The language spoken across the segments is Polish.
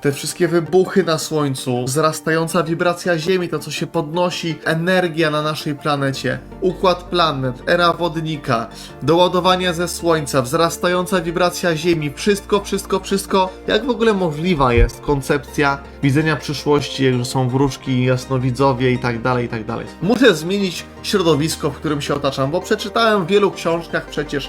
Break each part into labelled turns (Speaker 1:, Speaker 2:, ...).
Speaker 1: te wszystkie wybuchy na Słońcu, wzrastająca wibracja Ziemi, to co się podnosi, energia na naszej planecie, układ planet, era wodnika, doładowanie ze Słońca, wzrastająca wibracja Ziemi, wszystko, jak w ogóle możliwa jest koncepcja widzenia przyszłości, jak że są wróżki, jasnowidzowie i tak dalej, i tak dalej. Muszę zmienić środowisko, w którym się otaczam, bo przeczytałem w wielu książkach przecież,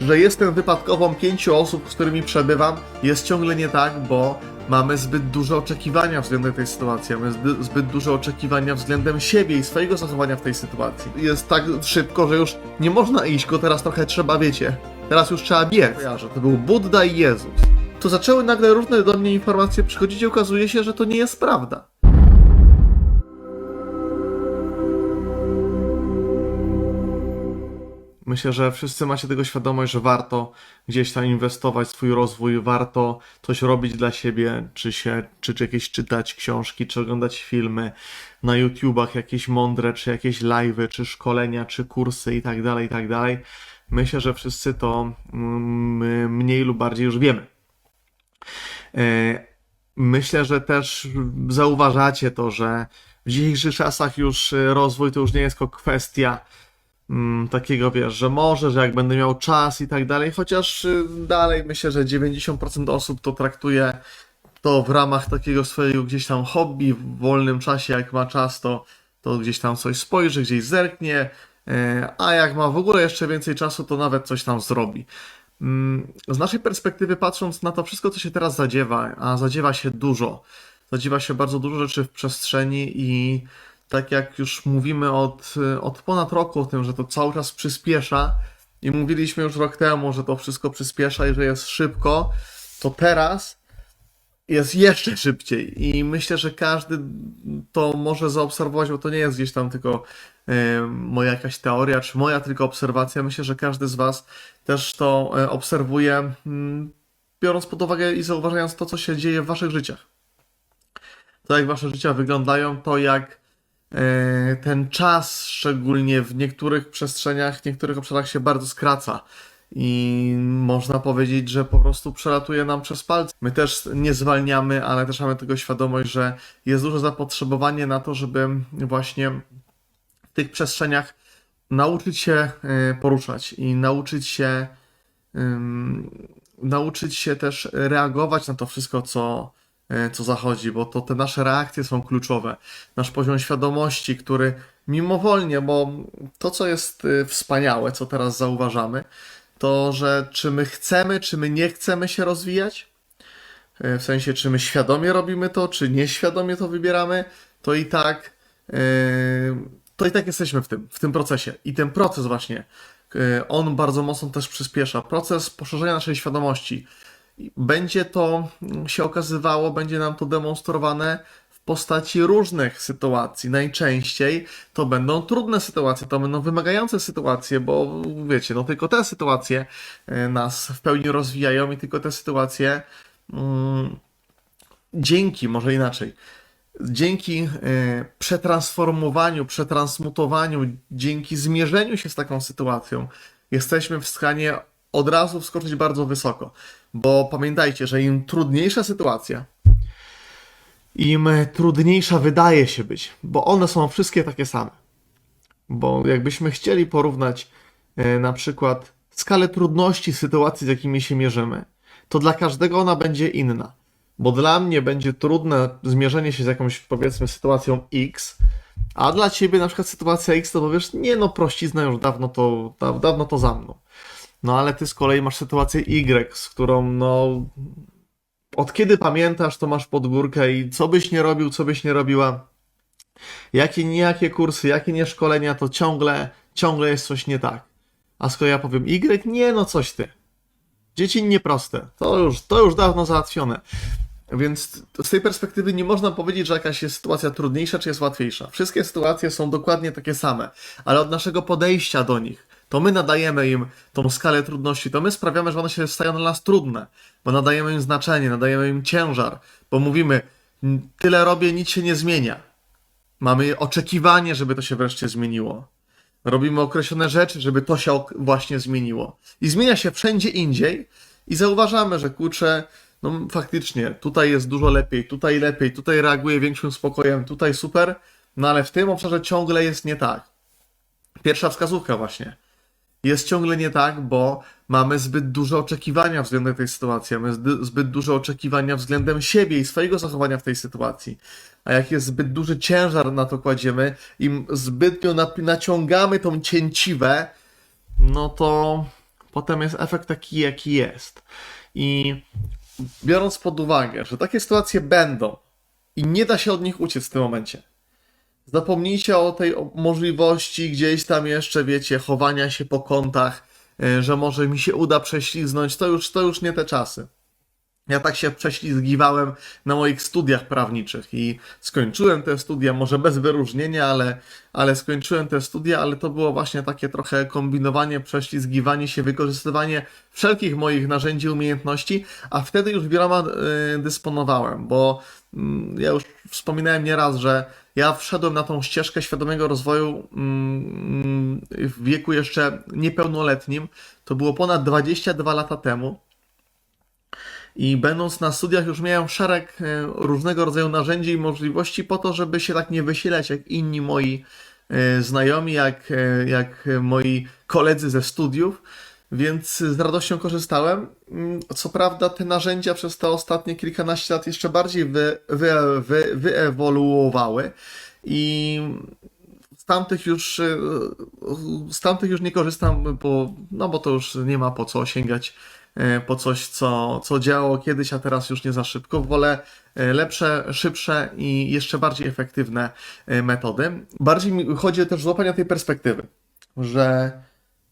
Speaker 1: że jestem wypadkową 5 osób, z którymi przebywam. Jest ciągle nie tak, bo mamy zbyt duże oczekiwania względem tej sytuacji, mamy zbyt duże oczekiwania względem siebie i swojego zachowania w tej sytuacji. Jest tak szybko, że już nie można iść, go teraz trochę trzeba, wiecie, teraz już trzeba biec. Kojarzę, to był Budda i Jezus. To zaczęły nagle różne do mnie informacje przychodzić i okazuje się, że to nie jest prawda. Myślę, że wszyscy macie tego świadomość, że warto gdzieś tam inwestować w swój rozwój, warto coś robić dla siebie, czy jakieś czytać książki, czy oglądać filmy na YouTubach, jakieś mądre, czy jakieś live'y, czy szkolenia, czy kursy i tak dalej, i tak dalej. Myślę, że wszyscy to mniej lub bardziej już wiemy. Myślę, że też zauważacie to, że w dzisiejszych czasach już rozwój to już nie jest tylko kwestia takiego, wiesz, że może, że jak będę miał czas i tak dalej, chociaż dalej myślę, że 90% osób to traktuje to w ramach takiego swojego gdzieś tam hobby, w wolnym czasie, jak ma czas, to gdzieś tam coś spojrzy, gdzieś zerknie, a jak ma w ogóle jeszcze więcej czasu, to nawet coś tam zrobi. Z naszej perspektywy patrząc na to wszystko, co się teraz zadziewa, a zadziewa się bardzo dużo rzeczy w przestrzeni i tak jak już mówimy od ponad roku o tym, że to cały czas przyspiesza i mówiliśmy już rok temu, że to wszystko przyspiesza i że jest szybko, to teraz jest jeszcze szybciej i myślę, że każdy to może zaobserwować, bo to nie jest gdzieś tam tylko moja jakaś teoria, czy moja tylko obserwacja. Myślę, że każdy z Was też to obserwuje, biorąc pod uwagę i zauważając to, co się dzieje w Waszych życiach. To, jak Wasze życia wyglądają, to jak ten czas, szczególnie w niektórych przestrzeniach, w niektórych obszarach się bardzo skraca i można powiedzieć, że po prostu przelatuje nam przez palce. My też nie zwalniamy, ale też mamy tego świadomość, że jest duże zapotrzebowanie na to, żeby właśnie w tych przestrzeniach nauczyć się poruszać i nauczyć się też reagować na to wszystko, co zachodzi, bo to te nasze reakcje są kluczowe. Nasz poziom świadomości, który mimowolnie, bo to, co jest wspaniałe, co teraz zauważamy, to, że czy my chcemy, czy my nie chcemy się rozwijać, w sensie, czy my świadomie robimy to, czy nieświadomie to wybieramy, to i tak jesteśmy w tym procesie. I ten proces właśnie, on bardzo mocno też przyspiesza. Proces poszerzenia naszej świadomości. Będzie to się okazywało, będzie nam to demonstrowane w postaci różnych sytuacji. Najczęściej to będą trudne sytuacje, to będą wymagające sytuacje, bo wiecie, no tylko te sytuacje nas w pełni rozwijają i tylko te sytuacje dzięki przetransformowaniu, przetransmutowaniu, dzięki zmierzeniu się z taką sytuacją, jesteśmy w stanie od razu wskoczyć bardzo wysoko. Bo pamiętajcie, że im trudniejsza sytuacja, im trudniejsza wydaje się być, bo one są wszystkie takie same. Bo jakbyśmy chcieli porównać na przykład skalę trudności sytuacji, z jakimi się mierzymy, to dla każdego ona będzie inna. Bo dla mnie będzie trudne zmierzenie się z jakąś, powiedzmy, sytuacją X, a dla ciebie na przykład sytuacja X to powiesz, nie no, prościzna już dawno to za mną. No ale ty z kolei masz sytuację Y, z którą no od kiedy pamiętasz, to masz pod górkę i co byś nie robił, co byś nie robiła, jakie niejakie kursy, jakie nie szkolenia, to ciągle jest coś nie tak. A skoro ja powiem Y, nie no coś ty. Dziecinnie proste. To już dawno załatwione. Więc z tej perspektywy nie można powiedzieć, że jakaś jest sytuacja trudniejsza, czy jest łatwiejsza. Wszystkie sytuacje są dokładnie takie same, ale od naszego podejścia do nich, to my nadajemy im tą skalę trudności, to my sprawiamy, że one się stają dla nas trudne, bo nadajemy im znaczenie, nadajemy im ciężar, bo mówimy, tyle robię, nic się nie zmienia. Mamy oczekiwanie, żeby to się wreszcie zmieniło. Robimy określone rzeczy, żeby to się właśnie zmieniło. I zmienia się wszędzie indziej i zauważamy, że kurczę, no faktycznie, tutaj jest dużo lepiej, tutaj reaguje większym spokojem, tutaj super, no ale w tym obszarze ciągle jest nie tak. Pierwsza wskazówka właśnie. Jest ciągle nie tak, bo mamy zbyt duże oczekiwania względem tej sytuacji, mamy zbyt duże oczekiwania względem siebie i swojego zachowania w tej sytuacji. A jak jest zbyt duży ciężar na to kładziemy, im zbytnio naciągamy tą cięciwę, no to potem jest efekt taki, jaki jest. I biorąc pod uwagę, że takie sytuacje będą i nie da się od nich uciec w tym momencie, zapomnijcie o tej możliwości gdzieś tam jeszcze, wiecie, chowania się po kątach, że może mi się uda prześliznąć, to już nie te czasy. Ja tak się prześlizgiwałem na moich studiach prawniczych i skończyłem te studia, może bez wyróżnienia, ale skończyłem te studia, ale to było właśnie takie trochę kombinowanie, prześlizgiwanie się, wykorzystywanie wszelkich moich narzędzi, umiejętności, a wtedy już wieloma dysponowałem, bo ja już wspominałem nieraz, że ja wszedłem na tą ścieżkę świadomego rozwoju w wieku jeszcze niepełnoletnim. To było ponad 22 lata temu. I będąc na studiach już miałem szereg różnego rodzaju narzędzi i możliwości po to, żeby się tak nie wysilać jak inni moi znajomi, jak moi koledzy ze studiów, więc z radością korzystałem. Co prawda te narzędzia przez te ostatnie kilkanaście lat jeszcze bardziej wyewoluowały i z tamtych już nie korzystam, bo to już nie ma po co sięgać po coś, co działało kiedyś, a teraz już nie za szybko. Wolę lepsze, szybsze i jeszcze bardziej efektywne metody. Bardziej mi chodzi też o złapanie tej perspektywy, że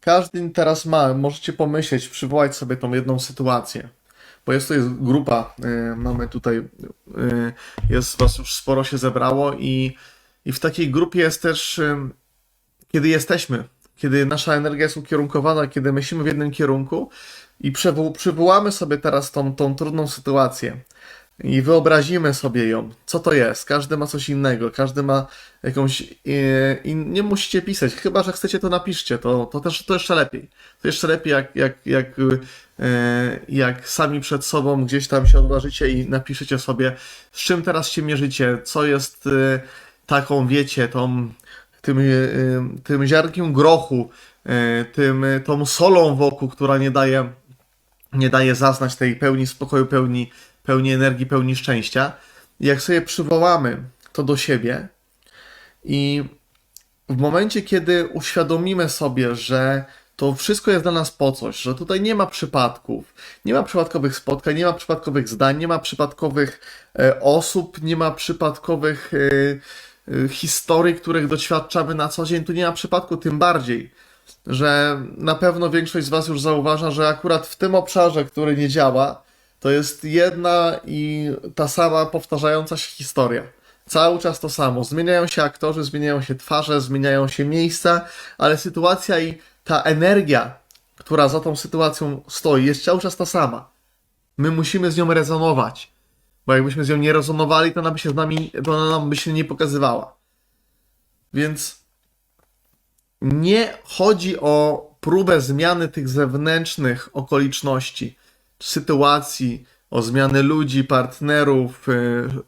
Speaker 1: każdy teraz możecie pomyśleć, przywołać sobie tą jedną sytuację, bo to jest grupa, mamy tutaj, jest was już sporo się zebrało i w takiej grupie jest też, kiedy nasza energia jest ukierunkowana, kiedy myślimy w jednym kierunku i przywołamy sobie teraz tą trudną sytuację i wyobrazimy sobie ją, co to jest. Każdy ma coś innego, każdy ma jakąś... I nie musicie pisać, chyba że chcecie, to napiszcie, to jeszcze lepiej. To jeszcze lepiej, jak sami przed sobą gdzieś tam się odważycie i napiszecie sobie, z czym teraz się mierzycie, co jest taką, wiecie, tym ziarnkiem grochu, tą solą wokół, która nie daje zaznać tej pełni spokoju, pełni energii, pełni szczęścia. I jak sobie przywołamy to do siebie i w momencie, kiedy uświadomimy sobie, że to wszystko jest dla nas po coś, że tutaj nie ma przypadków, nie ma przypadkowych spotkań, nie ma przypadkowych zdań, nie ma przypadkowych osób, nie ma przypadkowych historii, których doświadczamy na co dzień, tu nie ma przypadku, tym bardziej, że na pewno większość z was już zauważa, że akurat w tym obszarze, który nie działa, to jest jedna i ta sama powtarzająca się historia. Cały czas to samo. Zmieniają się aktorzy, zmieniają się twarze, zmieniają się miejsca, ale sytuacja i ta energia, która za tą sytuacją stoi, jest cały czas ta sama. My musimy z nią rezonować, bo jakbyśmy z nią nie rezonowali, to ona nam by się nie pokazywała. Więc nie chodzi o próbę zmiany tych zewnętrznych okoliczności, sytuacji, o zmianę ludzi, partnerów,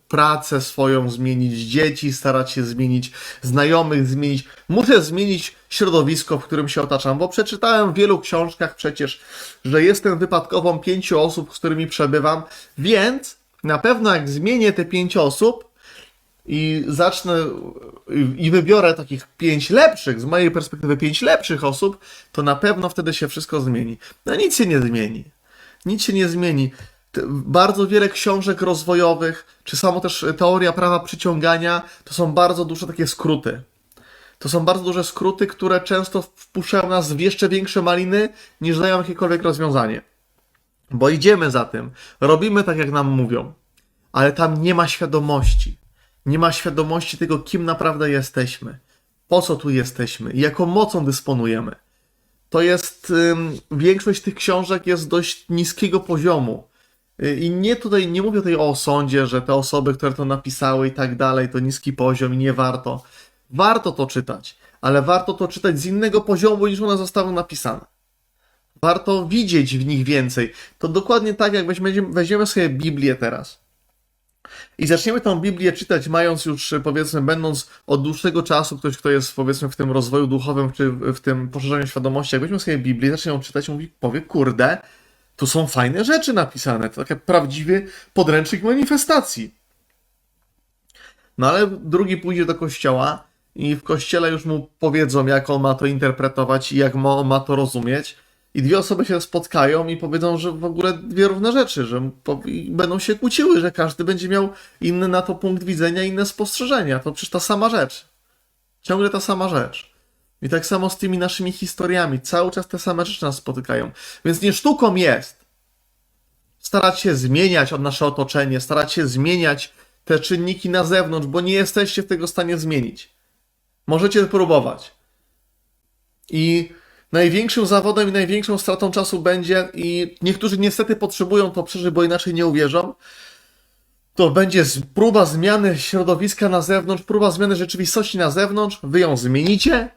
Speaker 1: pracę swoją zmienić, dzieci starać się zmienić, znajomych zmienić. Muszę zmienić środowisko, w którym się otaczam, bo przeczytałem w wielu książkach przecież, że jestem wypadkową 5 osób, z którymi przebywam, więc na pewno jak zmienię te 5 osób i zacznę i wybiorę takich 5 lepszych, z mojej perspektywy 5 lepszych osób, to na pewno wtedy się wszystko zmieni. No nic się nie zmieni. Nic się nie zmieni. Bardzo wiele książek rozwojowych, czy samo też teoria prawa przyciągania, to są bardzo duże takie skróty. To są bardzo duże skróty, które często wpuszczają nas w jeszcze większe maliny, niż dają jakiekolwiek rozwiązanie. Bo idziemy za tym, robimy tak, jak nam mówią, ale tam nie ma świadomości. Nie ma świadomości tego, kim naprawdę jesteśmy, po co tu jesteśmy i jaką mocą dysponujemy. To jest, większość tych książek jest dość niskiego poziomu. I nie mówię tutaj o osądzie, że te osoby, które to napisały i tak dalej, to niski poziom i nie warto. Warto to czytać, ale warto to czytać z innego poziomu, niż one zostały napisane. warto widzieć w nich więcej. To dokładnie tak, jak weźmiemy sobie Biblię teraz i zaczniemy tą Biblię czytać, mając już, powiedzmy, będąc od dłuższego czasu, ktoś, kto jest, powiedzmy, w tym rozwoju duchowym, czy w tym poszerzaniu świadomości, jak weźmiemy sobie Biblię, zacznie ją czytać, powie, kurde, tu są fajne rzeczy napisane, to taki prawdziwy podręcznik manifestacji. No ale drugi pójdzie do kościoła i w kościele już mu powiedzą, jak on ma to interpretować i jak ma to rozumieć. I dwie osoby się spotkają i powiedzą, że w ogóle dwie równe rzeczy, że będą się kłóciły, że każdy będzie miał inny na to punkt widzenia, inne spostrzeżenia. To przecież ta sama rzecz. Ciągle ta sama rzecz. I tak samo z tymi naszymi historiami. Cały czas te same rzeczy nas spotykają. Więc nie sztuką jest starać się zmieniać nasze otoczenie, starać się zmieniać te czynniki na zewnątrz, bo nie jesteście w tego stanie zmienić. Możecie próbować. I największym zawodem i największą stratą czasu będzie, i niektórzy niestety potrzebują to przeżyć, bo inaczej nie uwierzą, to będzie próba zmiany środowiska na zewnątrz, próba zmiany rzeczywistości na zewnątrz, wy ją zmienicie,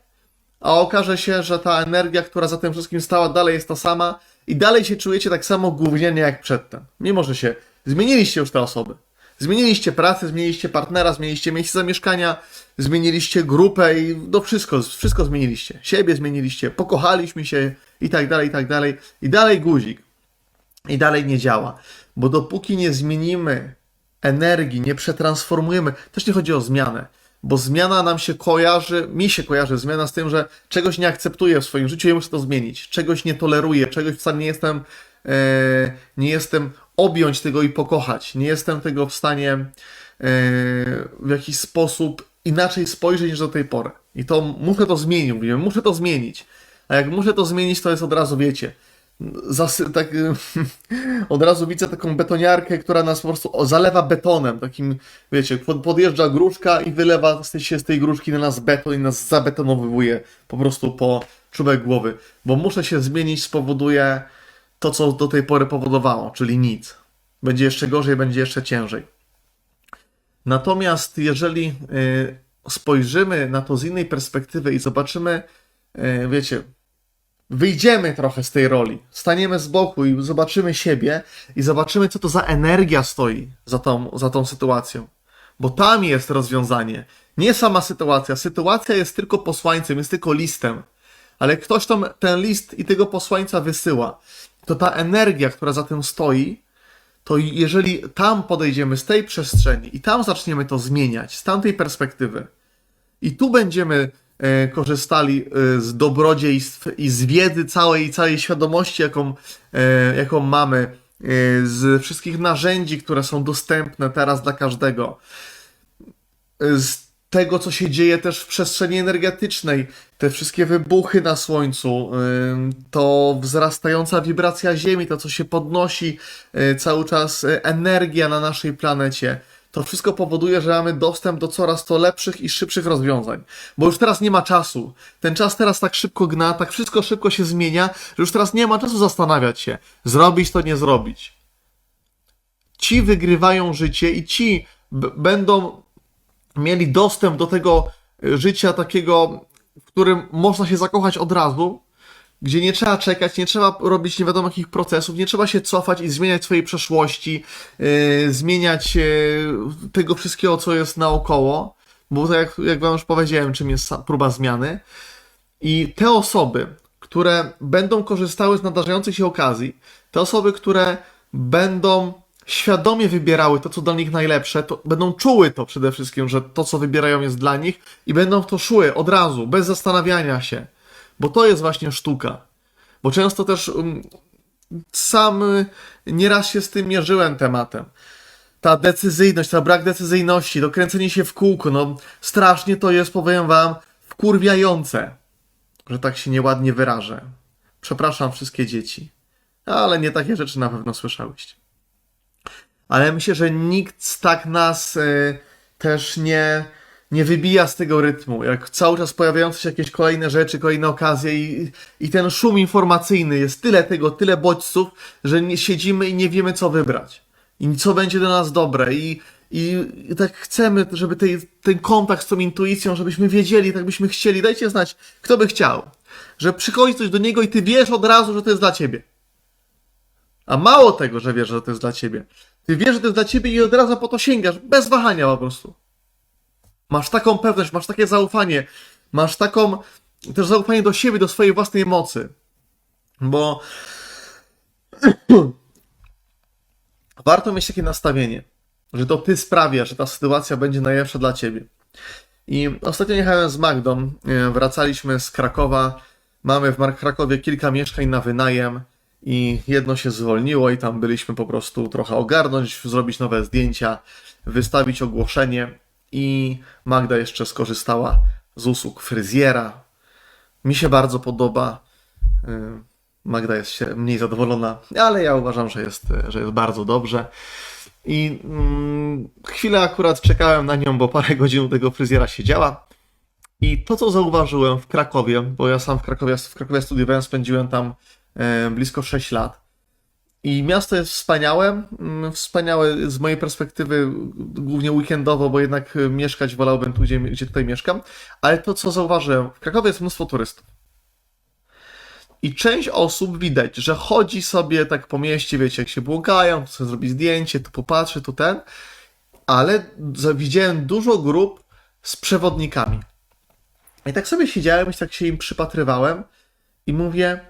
Speaker 1: a okaże się, że ta energia, która za tym wszystkim stała, dalej jest ta sama i dalej się czujecie tak samo gównianie jak przedtem. Mimo, że się zmieniliście już te osoby. Zmieniliście pracę, zmieniliście partnera, zmieniliście miejsce zamieszkania, zmieniliście grupę i no wszystko zmieniliście. Siebie zmieniliście, pokochaliśmy się i tak dalej, i tak dalej. I dalej guzik. I dalej nie działa. Bo dopóki nie zmienimy energii, nie przetransformujemy, też nie chodzi o zmianę, bo zmiana nam się kojarzy, mi się kojarzy zmiana z tym, że czegoś nie akceptuję w swoim życiu i muszę to zmienić. Czegoś nie toleruję, czegoś wcale nie jestem objąć tego i pokochać. Nie jestem tego w stanie w jakiś sposób inaczej spojrzeć niż do tej pory. I to muszę to zmienić, mówimy, muszę to zmienić. A jak muszę to zmienić, to jest od razu, wiecie, od razu widzę taką betoniarkę, która nas po prostu zalewa betonem, takim, wiecie, podjeżdża gruszka i wylewa się z tej gruszki na nas beton i nas zabetonowuje po prostu po czubek głowy. Bo muszę się zmienić, spowoduje to, co do tej pory powodowało, czyli nic. Będzie jeszcze gorzej, będzie jeszcze ciężej. Natomiast jeżeli spojrzymy na to z innej perspektywy i zobaczymy, wiecie, wyjdziemy trochę z tej roli, staniemy z boku i zobaczymy siebie i zobaczymy, co to za energia stoi za tą sytuacją. Bo tam jest rozwiązanie. Nie sama sytuacja. Sytuacja jest tylko posłańcem, jest tylko listem. Ale ktoś tam ten list i tego posłańca wysyła. To ta energia, która za tym stoi, to jeżeli tam podejdziemy z tej przestrzeni i tam zaczniemy to zmieniać, z tamtej perspektywy i tu będziemy korzystali z dobrodziejstw i z wiedzy całej świadomości, jaką mamy, z wszystkich narzędzi, które są dostępne teraz dla każdego, z tego, co się dzieje też w przestrzeni energetycznej, te wszystkie wybuchy na Słońcu, to wzrastająca wibracja Ziemi, to, co się podnosi cały czas, energia na naszej planecie. To wszystko powoduje, że mamy dostęp do coraz to lepszych i szybszych rozwiązań. Bo już teraz nie ma czasu. Ten czas teraz tak szybko gna, tak wszystko szybko się zmienia, że już teraz nie ma czasu zastanawiać się. Zrobić to, nie zrobić. Ci wygrywają życie i ci będą mieli dostęp do tego życia takiego, w którym można się zakochać od razu, gdzie nie trzeba czekać, nie trzeba robić nie wiadomo jakich procesów, nie trzeba się cofać i zmieniać swojej przeszłości, zmieniać tego wszystkiego, co jest naokoło, bo tak jak wam już powiedziałem, czym jest próba zmiany. I te osoby, które będą korzystały z nadarzających się okazji, te osoby, które będą świadomie wybierały to, co dla nich najlepsze, to będą czuły to przede wszystkim, że to, co wybierają, jest dla nich i będą w to szły od razu, bez zastanawiania się. Bo to jest właśnie sztuka. Bo często też sam nieraz się z tym mierzyłem tematem. Ta decyzyjność, ta brak decyzyjności, to kręcenie się w kółko, no strasznie to jest, powiem wam, wkurwiające, że tak się nieładnie wyrażę. Przepraszam wszystkie dzieci, ale nie takie rzeczy na pewno słyszałyście. Ale myślę, że nikt tak nas też nie wybija z tego rytmu, jak cały czas pojawiające się jakieś kolejne rzeczy, kolejne okazje i ten szum informacyjny, jest tyle tego, tyle bodźców, że nie siedzimy i nie wiemy, co wybrać. I co będzie dla nas dobre. I tak chcemy, żeby ten kontakt z tą intuicją, żebyśmy wiedzieli, tak byśmy chcieli. Dajcie znać, kto by chciał. Że przychodzi coś do niego i ty wiesz od razu, że to jest dla ciebie. A mało tego, że wiesz, że to jest dla ciebie. Ty wiesz, że to jest dla ciebie i od razu po to sięgasz, bez wahania po prostu. Masz taką pewność, masz takie zaufanie, masz taką też zaufanie do siebie, do swojej własnej mocy. Bo warto mieć takie nastawienie, że to ty sprawiasz, że ta sytuacja będzie najlepsza dla ciebie. I ostatnio jechałem z Magdą, wracaliśmy z Krakowa, mamy w Krakowie kilka mieszkań na wynajem i jedno się zwolniło i tam byliśmy po prostu trochę ogarnąć, zrobić nowe zdjęcia, wystawić ogłoszenie i Magda jeszcze skorzystała z usług fryzjera. Mi się bardzo podoba. Magda jest się mniej zadowolona, ale ja uważam, że jest bardzo dobrze. I chwilę akurat czekałem na nią, bo parę godzin u tego fryzjera siedziała. I to, co zauważyłem w Krakowie, bo ja sam w Krakowie studiowałem, spędziłem tam blisko 6 lat. I miasto jest wspaniałe z mojej perspektywy, głównie weekendowo, bo jednak mieszkać wolałbym tu, gdzie tutaj mieszkam. Ale to, co zauważyłem, w Krakowie jest mnóstwo turystów. I część osób widać, że chodzi sobie tak po mieście, wiecie, jak się błąkają, to sobie zrobi zdjęcie, tu popatrzy, tu ten, ale widziałem dużo grup z przewodnikami. I tak sobie siedziałem i tak się im przypatrywałem i mówię,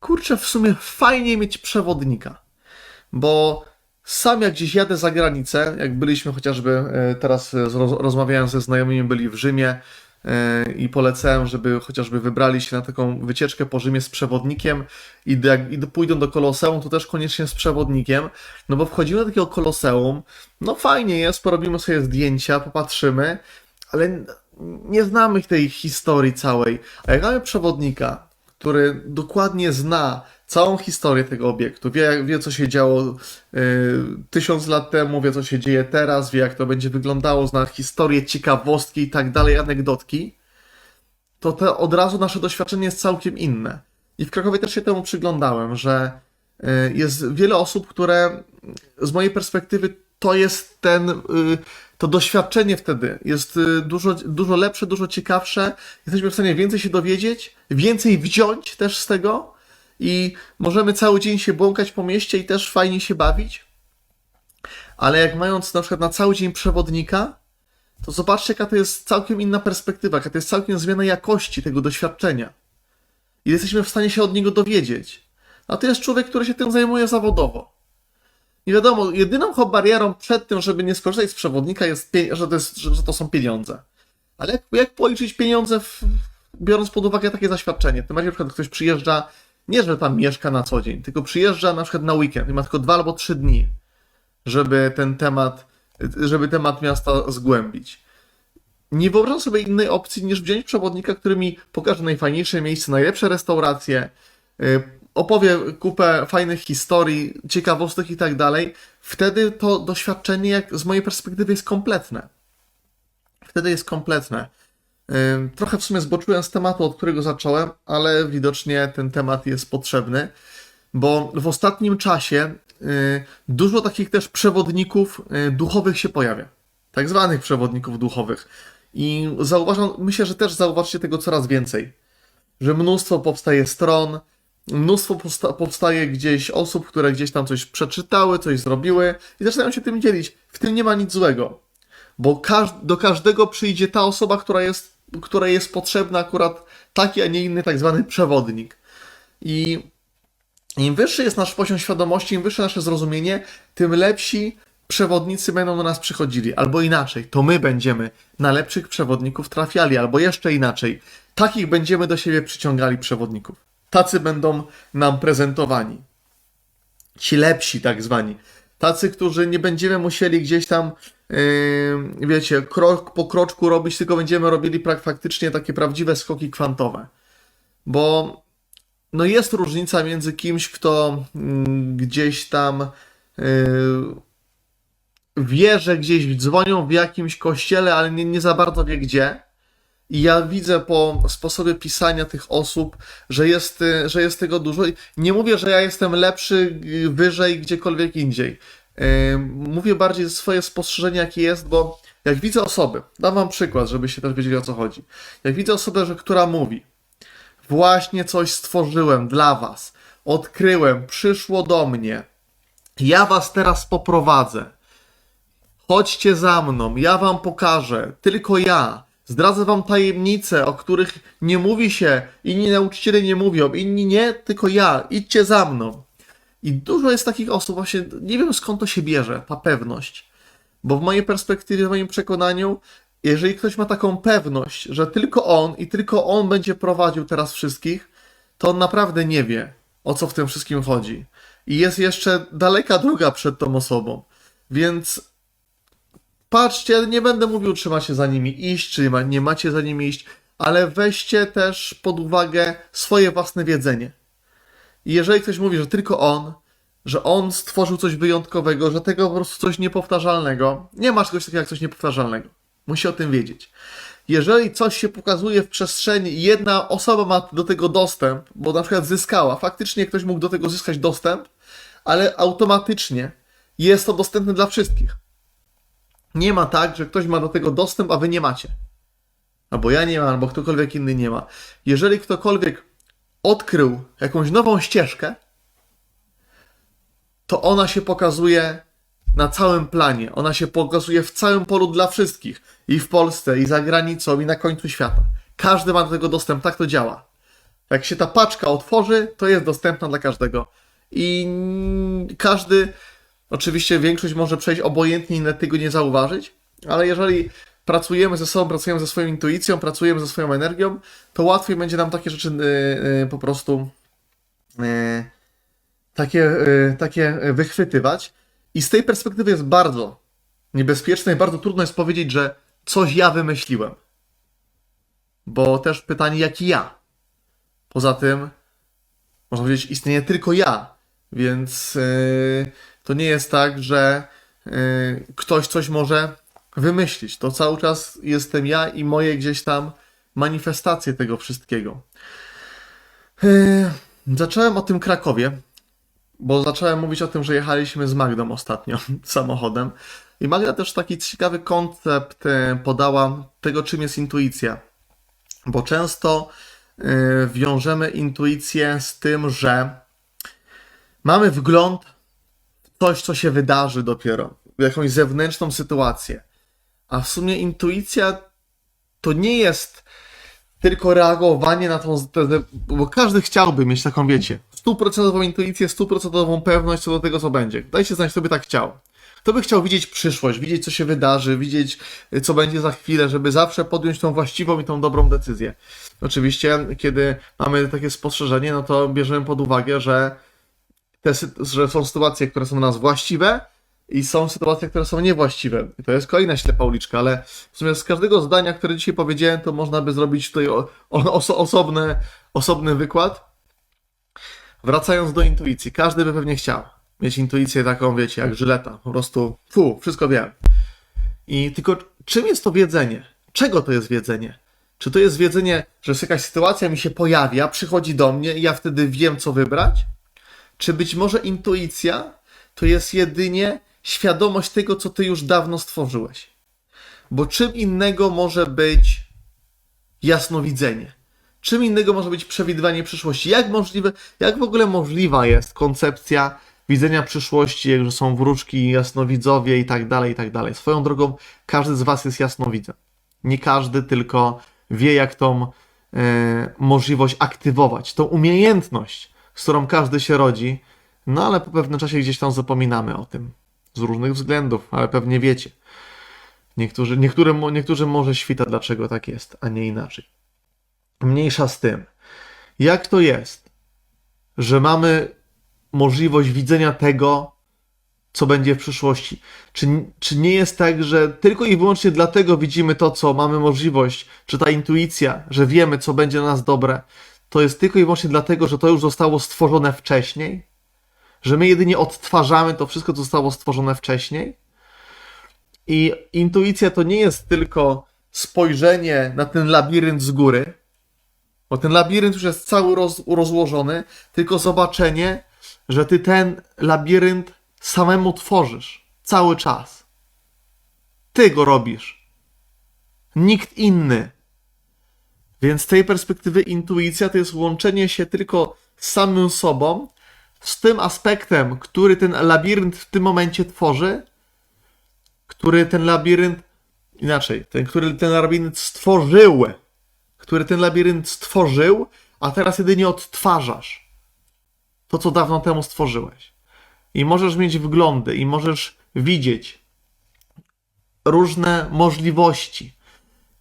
Speaker 1: kurczę, w sumie fajnie mieć przewodnika, bo sam jak gdzieś jadę za granicę, jak byliśmy chociażby, teraz rozmawiałem ze znajomymi, byli w Rzymie, i polecałem, żeby chociażby wybrali się na taką wycieczkę po Rzymie z przewodnikiem i jak pójdą do Koloseum, to też koniecznie z przewodnikiem, no bo wchodzimy do takiego Koloseum, no fajnie jest, porobimy sobie zdjęcia, popatrzymy, ale nie znamy tej historii całej, a jak mamy przewodnika, który dokładnie zna całą historię tego obiektu, wie co się działo 1000 lat temu, wie co się dzieje teraz, wie jak to będzie wyglądało, zna historię, ciekawostki i tak dalej, anegdotki, to od razu nasze doświadczenie jest całkiem inne. I w Krakowie też się temu przyglądałem, że jest wiele osób, które z mojej perspektywy to jest to doświadczenie wtedy jest dużo lepsze, dużo ciekawsze. Jesteśmy w stanie więcej się dowiedzieć, więcej wziąć też z tego i możemy cały dzień się błąkać po mieście i też fajnie się bawić. Ale jak mając na przykład na cały dzień przewodnika, to zobaczcie, jaka to jest całkiem inna perspektywa, jaka to jest całkiem zmiana jakości tego doświadczenia. I jesteśmy w stanie się od niego dowiedzieć. A to jest człowiek, który się tym zajmuje zawodowo. I wiadomo, jedyną barierą przed tym, żeby nie skorzystać z przewodnika jest, że to są pieniądze. Ale jak policzyć pieniądze, biorąc pod uwagę takie zaświadczenie? To na przykład ktoś przyjeżdża, nie że tam mieszka na co dzień, tylko przyjeżdża na przykład na weekend i ma tylko 2 albo 3 dni, żeby temat miasta zgłębić. Nie wyobrażam sobie innej opcji niż wziąć przewodnika, który mi pokaże najfajniejsze miejsce, najlepsze restauracje, opowie kupę fajnych historii, ciekawostek i tak dalej. Wtedy to doświadczenie, jak z mojej perspektywy, jest kompletne. Wtedy jest kompletne. Trochę w sumie zboczyłem z tematu, od którego zacząłem, ale widocznie ten temat jest potrzebny, bo w ostatnim czasie dużo takich też przewodników duchowych się pojawia. Tak zwanych przewodników duchowych. I myślę, że też zauważcie tego coraz więcej. Że mnóstwo powstaje stron, mnóstwo powstaje gdzieś osób, które gdzieś tam coś przeczytały, coś zrobiły i zaczynają się tym dzielić. W tym nie ma nic złego, bo do każdego przyjdzie ta osoba, której jest potrzebna akurat taki, a nie inny tak zwany przewodnik. I im wyższy jest nasz poziom świadomości, im wyższe nasze zrozumienie, tym lepsi przewodnicy będą do nas przychodzili. Albo inaczej, to my będziemy na lepszych przewodników trafiali, albo jeszcze inaczej, takich będziemy do siebie przyciągali przewodników. Tacy będą nam prezentowani. Ci lepsi tak zwani. Tacy, którzy nie będziemy musieli gdzieś tam, wiecie, krok po kroczku robić, tylko będziemy robili faktycznie takie prawdziwe skoki kwantowe. Bo no jest różnica między kimś, kto gdzieś tam wie, że gdzieś dzwonią w jakimś kościele, ale nie za bardzo wie gdzie. I ja widzę po sposobie pisania tych osób, że jest tego dużo. I nie mówię, że ja jestem lepszy, wyżej, gdziekolwiek indziej. Mówię bardziej swoje spostrzeżenie, jakie jest, bo jak widzę osobę, dam wam przykład, żebyście też wiedzieli, o co chodzi. Jak widzę osobę, która mówi właśnie coś stworzyłem dla was, odkryłem, przyszło do mnie, ja was teraz poprowadzę, chodźcie za mną, ja wam pokażę, tylko ja. Zdradzę wam tajemnice, o których nie mówi się, inni nauczyciele nie mówią, inni nie, tylko ja. Idźcie za mną. I dużo jest takich osób, właśnie nie wiem skąd to się bierze, ta pewność. Bo w mojej perspektywie, w moim przekonaniu, jeżeli ktoś ma taką pewność, że tylko on i tylko on będzie prowadził teraz wszystkich, to on naprawdę nie wie, o co w tym wszystkim chodzi. I jest jeszcze daleka droga przed tą osobą. Więc patrzcie, nie będę mówił, czy macie za nimi iść, czy nie macie za nimi iść, ale weźcie też pod uwagę swoje własne wiedzenie. I jeżeli ktoś mówi, że on stworzył coś wyjątkowego, że tego po prostu coś niepowtarzalnego, nie ma czegoś takiego jak coś niepowtarzalnego. Musi o tym wiedzieć. Jeżeli coś się pokazuje w przestrzeni i jedna osoba ma do tego dostęp, bo na przykład zyskała, faktycznie ktoś mógł do tego zyskać dostęp, ale automatycznie jest to dostępne dla wszystkich. Nie ma tak, że ktoś ma do tego dostęp, a wy nie macie. Albo ja nie mam, albo ktokolwiek inny nie ma. Jeżeli ktokolwiek odkrył jakąś nową ścieżkę, to ona się pokazuje na całym planie. Ona się pokazuje w całym polu dla wszystkich. I w Polsce, i za granicą, i na końcu świata. Każdy ma do tego dostęp. Tak to działa. Jak się ta paczka otworzy, to jest dostępna dla każdego. I każdy, oczywiście większość może przejść obojętnie i tego nie zauważyć, ale jeżeli pracujemy ze sobą, pracujemy ze swoją intuicją, pracujemy ze swoją energią, to łatwiej będzie nam takie rzeczy po prostu takie wychwytywać. I z tej perspektywy jest bardzo niebezpieczne i bardzo trudno jest powiedzieć, że coś ja wymyśliłem. Bo też pytanie, jaki ja? Poza tym, można powiedzieć, istnieje tylko ja. Więc to nie jest tak, że ktoś coś może wymyślić. To cały czas jestem ja i moje gdzieś tam manifestacje tego wszystkiego. Zacząłem o tym Krakowie, bo zacząłem mówić o tym, że jechaliśmy z Magdą ostatnio samochodem. I Magda też taki ciekawy koncept podała tego, czym jest intuicja. Bo często wiążemy intuicję z tym, że mamy wgląd w coś, co się wydarzy dopiero, w jakąś zewnętrzną sytuację. A w sumie intuicja to nie jest tylko reagowanie na tą... Bo każdy chciałby mieć taką, wiecie, 100% intuicję, 100% pewność co do tego, co będzie. Dajcie znać, kto by tak chciał. Kto by chciał widzieć przyszłość, widzieć, co się wydarzy, widzieć, co będzie za chwilę, żeby zawsze podjąć tą właściwą i tą dobrą decyzję. Oczywiście, kiedy mamy takie spostrzeżenie, no to bierzemy pod uwagę, że są sytuacje, które są dla nas właściwe i są sytuacje, które są niewłaściwe. I to jest kolejna ślepa uliczka, ale w sumie z każdego zdania, które dzisiaj powiedziałem, to można by zrobić tutaj osobny wykład. Wracając do intuicji, każdy by pewnie chciał mieć intuicję taką, wiecie, jak Żyleta. Po prostu, wszystko wiem. I tylko czym jest to wiedzenie? Czego to jest wiedzenie? Czy to jest wiedzenie, że jest jakaś sytuacja mi się pojawia, przychodzi do mnie i ja wtedy wiem, co wybrać? Czy być może intuicja to jest jedynie świadomość tego, co ty już dawno stworzyłeś? Bo czym innego może być jasnowidzenie? Czym innego może być przewidywanie przyszłości? Jak w ogóle możliwa jest koncepcja widzenia przyszłości, jak że są wróżki, jasnowidzowie i tak dalej, i tak dalej. Swoją drogą, każdy z was jest jasnowidzem. Nie każdy tylko wie, jak tą możliwość aktywować, tą umiejętność, z którą każdy się rodzi, no ale po pewnym czasie gdzieś tam zapominamy o tym. Z różnych względów, ale pewnie wiecie. Niektórym może świta, dlaczego tak jest, a nie inaczej. Mniejsza z tym. Jak to jest, że mamy możliwość widzenia tego, co będzie w przyszłości? Czy nie jest tak, że tylko i wyłącznie dlatego widzimy to, co mamy możliwość, czy ta intuicja, że wiemy, co będzie dla nas dobre, to jest tylko i wyłącznie dlatego, że to już zostało stworzone wcześniej? Że my jedynie odtwarzamy to wszystko, co zostało stworzone wcześniej? I intuicja to nie jest tylko spojrzenie na ten labirynt z góry, bo ten labirynt już jest cały rozłożony, tylko zobaczenie, że ty ten labirynt samemu tworzysz cały czas. Ty go robisz. Nikt inny. Więc z tej perspektywy intuicja to jest łączenie się tylko z samym sobą, z tym aspektem, który ten labirynt w tym momencie tworzy, który ten labirynt, inaczej, który ten labirynt stworzył, a teraz jedynie odtwarzasz to, co dawno temu stworzyłeś. I możesz mieć wglądy, i możesz widzieć różne możliwości.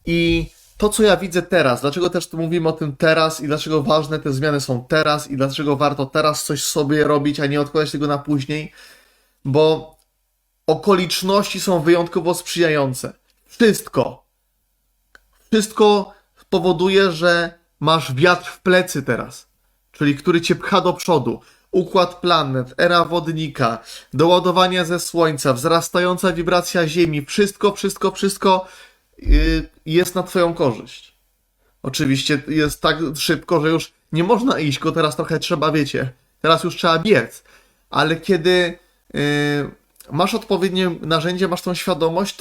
Speaker 1: I to, co ja widzę teraz, dlaczego też tu mówimy o tym teraz i dlaczego ważne te zmiany są teraz i dlaczego warto teraz coś sobie robić, a nie odkładać tego na później, bo okoliczności są wyjątkowo sprzyjające. Wszystko powoduje, że masz wiatr w plecy teraz, czyli który cię pcha do przodu. Układ planet, era wodnika, doładowanie ze Słońca, wzrastająca wibracja Ziemi, wszystko jest na twoją korzyść. Oczywiście jest tak szybko, że już nie można iść, tylko teraz trochę trzeba, wiecie, teraz już trzeba biec. Ale kiedy masz odpowiednie narzędzie, masz tą świadomość,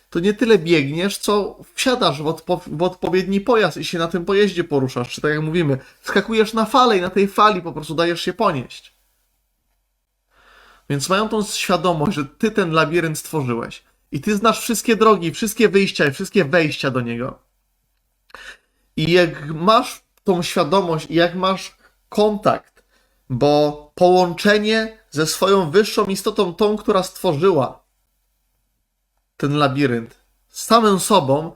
Speaker 1: to nie tyle biegniesz, co wsiadasz w odpowiedni pojazd i się na tym pojeździe poruszasz. Czy tak jak mówimy, skakujesz na falę i na tej fali po prostu dajesz się ponieść. Więc mają tą świadomość, że ty ten labirynt stworzyłeś. I ty znasz wszystkie drogi, wszystkie wyjścia i wszystkie wejścia do niego. I jak masz tą świadomość i jak masz kontakt, bo połączenie ze swoją wyższą istotą, tą, która stworzyła ten labirynt, z samym sobą,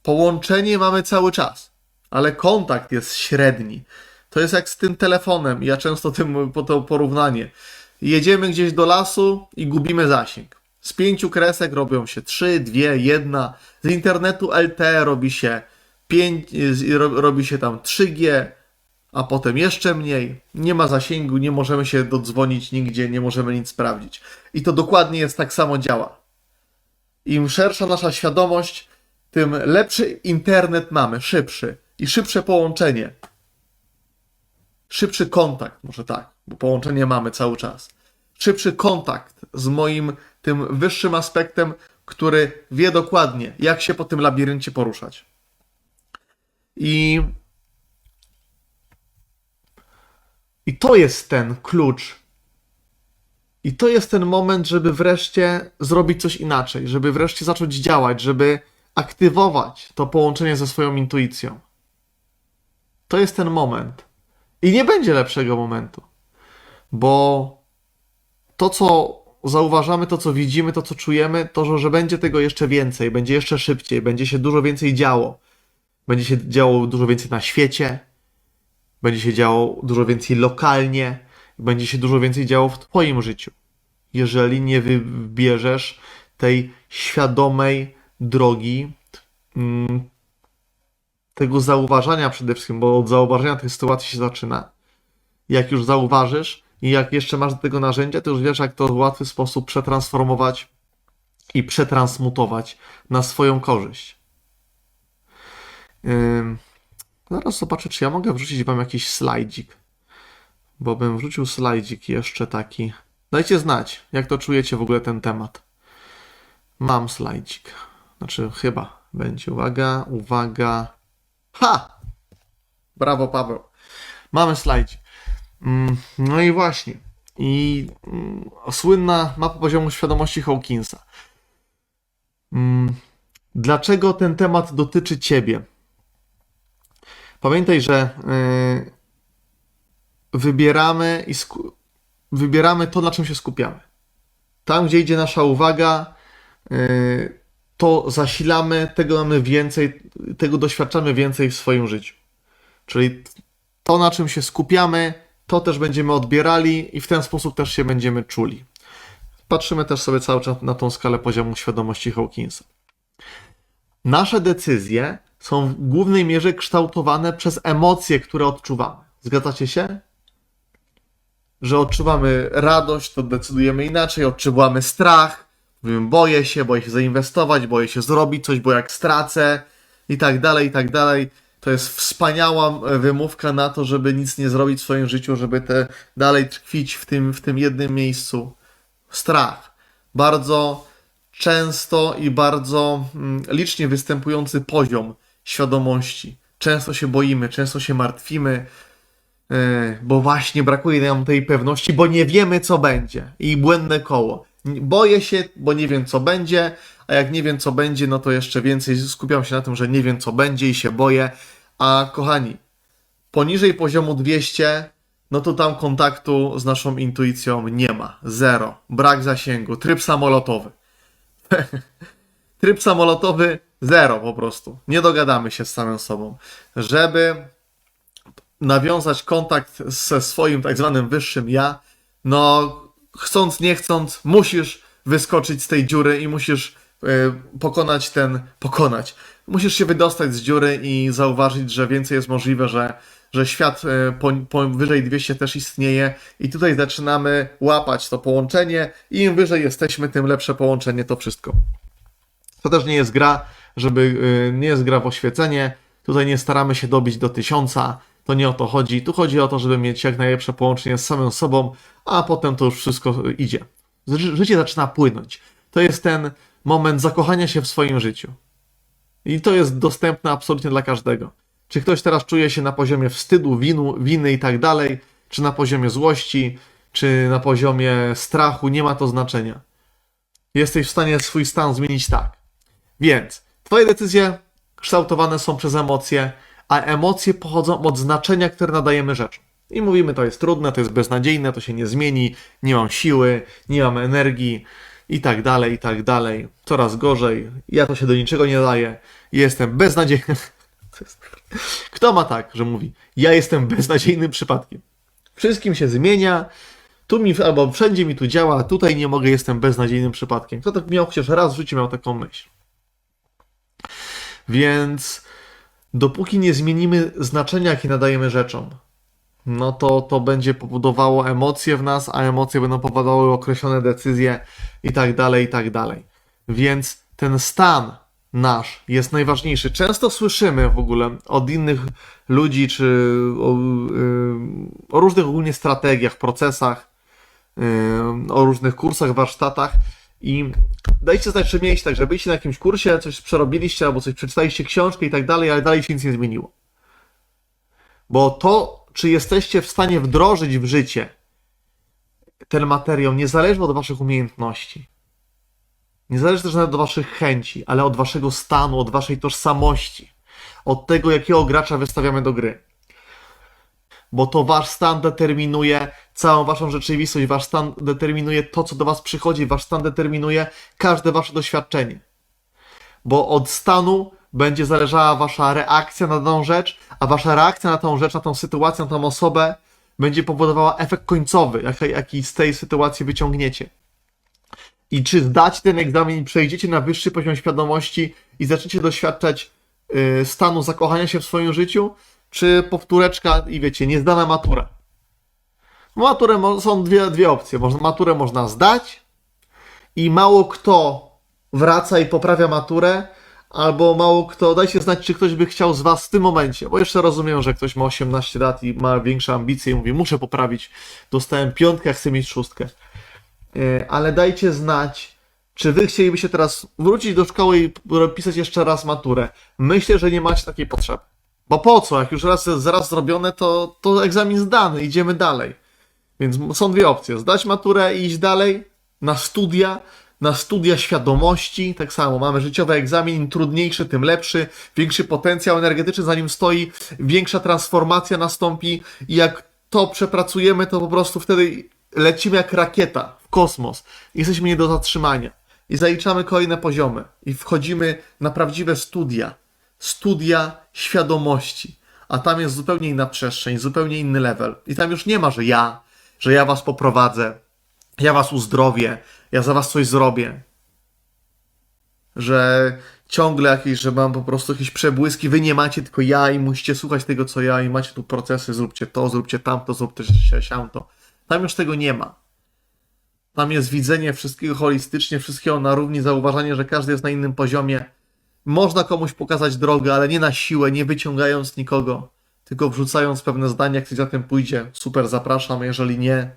Speaker 1: połączenie mamy cały czas, ale kontakt jest średni. To jest jak z tym telefonem. Ja często to porównanie. Jedziemy gdzieś do lasu i gubimy zasięg. Z 5 kresek robią się 3, 2, 1. Z internetu LTE robi się 5, robi się tam 3G, a potem jeszcze mniej. Nie ma zasięgu, nie możemy się dodzwonić nigdzie, nie możemy nic sprawdzić. I to dokładnie jest tak samo działa. Im szersza nasza świadomość, tym lepszy internet mamy, szybszy i szybsze połączenie. Szybszy kontakt, może tak, bo połączenie mamy cały czas. Szybszy kontakt z moim tym wyższym aspektem, który wie dokładnie, jak się po tym labiryncie poruszać. I to jest ten klucz. I to jest ten moment, żeby wreszcie zrobić coś inaczej, żeby wreszcie zacząć działać, żeby aktywować to połączenie ze swoją intuicją. To jest ten moment. I nie będzie lepszego momentu, bo to, co zauważamy, to, co widzimy, to, co czujemy, to, że będzie tego jeszcze więcej, będzie jeszcze szybciej, będzie się dużo więcej działo. Będzie się działo dużo więcej na świecie, będzie się działo dużo więcej lokalnie, będzie się dużo więcej działo w twoim życiu. Jeżeli nie wybierzesz tej świadomej drogi, tego zauważania przede wszystkim, bo od zauważenia tej sytuacji się zaczyna. Jak już zauważysz i jak jeszcze masz do tego narzędzia, to już wiesz, jak to w łatwy sposób przetransformować i przetransmutować na swoją korzyść. Zaraz zobaczę, czy ja mogę wrzucić wam jakiś slajdzik. Bo bym wrzucił slajdzik jeszcze taki. Dajcie znać, jak to czujecie w ogóle ten temat. Mam slajdzik. Znaczy, chyba będzie. Uwaga. Ha! Brawo, Paweł. Mamy slajdzik. No i właśnie. I słynna mapa poziomu świadomości Hawkinsa. Dlaczego ten temat dotyczy ciebie? Pamiętaj, że wybieramy to, na czym się skupiamy. Tam, gdzie idzie nasza uwaga, to zasilamy, tego mamy więcej, tego doświadczamy więcej w swoim życiu. Czyli to, na czym się skupiamy, to też będziemy odbierali i w ten sposób też się będziemy czuli. Patrzymy też sobie cały czas na tą skalę poziomu świadomości Hawkinsa. Nasze decyzje są w głównej mierze kształtowane przez emocje, które odczuwamy. Zgadzacie się? Że odczuwamy radość, to decydujemy inaczej, odczuwamy strach, mówimy boję się zainwestować, boję się zrobić coś, bo jak stracę i tak dalej, i tak dalej. To jest wspaniała wymówka na to, żeby nic nie zrobić w swoim życiu, żeby dalej tkwić w tym jednym miejscu. Strach. Bardzo często i bardzo licznie występujący poziom świadomości. często się boimy, często się martwimy, bo właśnie brakuje nam tej pewności, bo nie wiemy, co będzie. I błędne koło. Boję się, bo nie wiem, co będzie, a jak nie wiem, co będzie, no to jeszcze więcej skupiam się na tym, że nie wiem, co będzie i się boję. A kochani, poniżej poziomu 200, no to tam kontaktu z naszą intuicją nie ma. Zero. Brak zasięgu. Tryb samolotowy. Tryb samolotowy zero po prostu. Nie dogadamy się z samym sobą. Żeby nawiązać kontakt ze swoim tak zwanym wyższym ja, no chcąc nie chcąc musisz wyskoczyć z tej dziury i musisz pokonać. Musisz się wydostać z dziury i zauważyć, że więcej jest możliwe, że świat powyżej 200 też istnieje i tutaj zaczynamy łapać to połączenie i im wyżej jesteśmy, tym lepsze połączenie to wszystko. To też nie jest gra, nie jest gra w oświecenie. Tutaj nie staramy się dobić do 1000. To nie o to chodzi. Tu chodzi o to, żeby mieć jak najlepsze połączenie z samym sobą, a potem to już wszystko idzie. Życie zaczyna płynąć. To jest ten moment zakochania się w swoim życiu. I to jest dostępne absolutnie dla każdego. Czy ktoś teraz czuje się na poziomie wstydu, winy i tak dalej, czy na poziomie złości, czy na poziomie strachu, nie ma to znaczenia. Jesteś w stanie swój stan zmienić tak. Więc twoje decyzje kształtowane są przez emocje, a emocje pochodzą od znaczenia, które nadajemy rzeczom. I mówimy, to jest trudne, to jest beznadziejne, to się nie zmieni, nie mam siły, nie mam energii i tak dalej, coraz gorzej, ja to się do niczego nie daję, jestem beznadziejny. Kto ma tak, że mówi, ja jestem beznadziejnym przypadkiem. Wszystkim się zmienia, albo wszędzie mi tu działa, a tutaj nie mogę, jestem beznadziejnym przypadkiem. Kto tak miał, chociaż raz w życiu miał taką myśl. Więc dopóki nie zmienimy znaczenia, jakie nadajemy rzeczom, no to będzie powodowało emocje w nas, a emocje będą powodowały określone decyzje i tak dalej. Więc ten stan nasz jest najważniejszy. Często słyszymy w ogóle od innych ludzi, czy o różnych ogólnie strategiach, procesach, o różnych kursach, warsztatach i dajcie znać, czy mieliście tak, że byliście na jakimś kursie, coś przerobiliście albo coś przeczytaliście książkę i tak dalej, ale dalej się nic nie zmieniło. Bo to, czy jesteście w stanie wdrożyć w życie ten materiał, nie zależy od waszych umiejętności. Nie zależy też nawet od waszych chęci, ale od waszego stanu, od waszej tożsamości. Od tego, jakiego gracza wystawiamy do gry. Bo to wasz stan determinuje całą waszą rzeczywistość, wasz stan determinuje to, co do was przychodzi, wasz stan determinuje każde wasze doświadczenie. Bo od stanu będzie zależała wasza reakcja na daną rzecz, a wasza reakcja na tą rzecz, na tą sytuację, na tą osobę będzie powodowała efekt końcowy, jaki z tej sytuacji wyciągniecie. I czy zdacie ten egzamin i przejdziecie na wyższy poziom świadomości i zaczniecie doświadczać stanu zakochania się w swoim życiu, czy powtóreczka i wiecie, niezdana matura. Maturę są dwie opcje. Maturę można zdać i mało kto wraca i poprawia maturę, albo mało kto, dajcie znać, czy ktoś by chciał z was w tym momencie, bo jeszcze rozumiem, że ktoś ma 18 lat i ma większe ambicje i mówi, muszę poprawić, dostałem 5, chcę mieć 6. Ale dajcie znać, czy wy chcielibyście teraz wrócić do szkoły i pisać jeszcze raz maturę. Myślę, że nie macie takiej potrzeby. Bo po co? Jak już raz zrobione, to egzamin zdany, idziemy dalej. Więc są dwie opcje. Zdać maturę i iść dalej na studia świadomości. Tak samo mamy życiowy egzamin, im trudniejszy, tym lepszy. Większy potencjał energetyczny za nim stoi, większa transformacja nastąpi i jak to przepracujemy, to po prostu wtedy lecimy jak rakieta w kosmos. Jesteśmy nie do zatrzymania. I zaliczamy kolejne poziomy. I wchodzimy na prawdziwe studia świadomości. A tam jest zupełnie inna przestrzeń, zupełnie inny level. I tam już nie ma, że ja was poprowadzę, ja was uzdrowię, ja za was coś zrobię. Że ciągle że mam po prostu jakieś przebłyski, wy nie macie, tylko ja i musicie słuchać tego, co ja i macie tu procesy, zróbcie to, zróbcie tamto, zróbcie siamto. Tam już tego nie ma. Tam jest widzenie wszystkiego holistycznie, wszystkiego na równi, zauważanie, że każdy jest na innym poziomie. Można komuś pokazać drogę, ale nie na siłę, nie wyciągając nikogo, tylko wrzucając pewne zdania, jak ktoś za tym pójdzie. Super, zapraszam, jeżeli nie,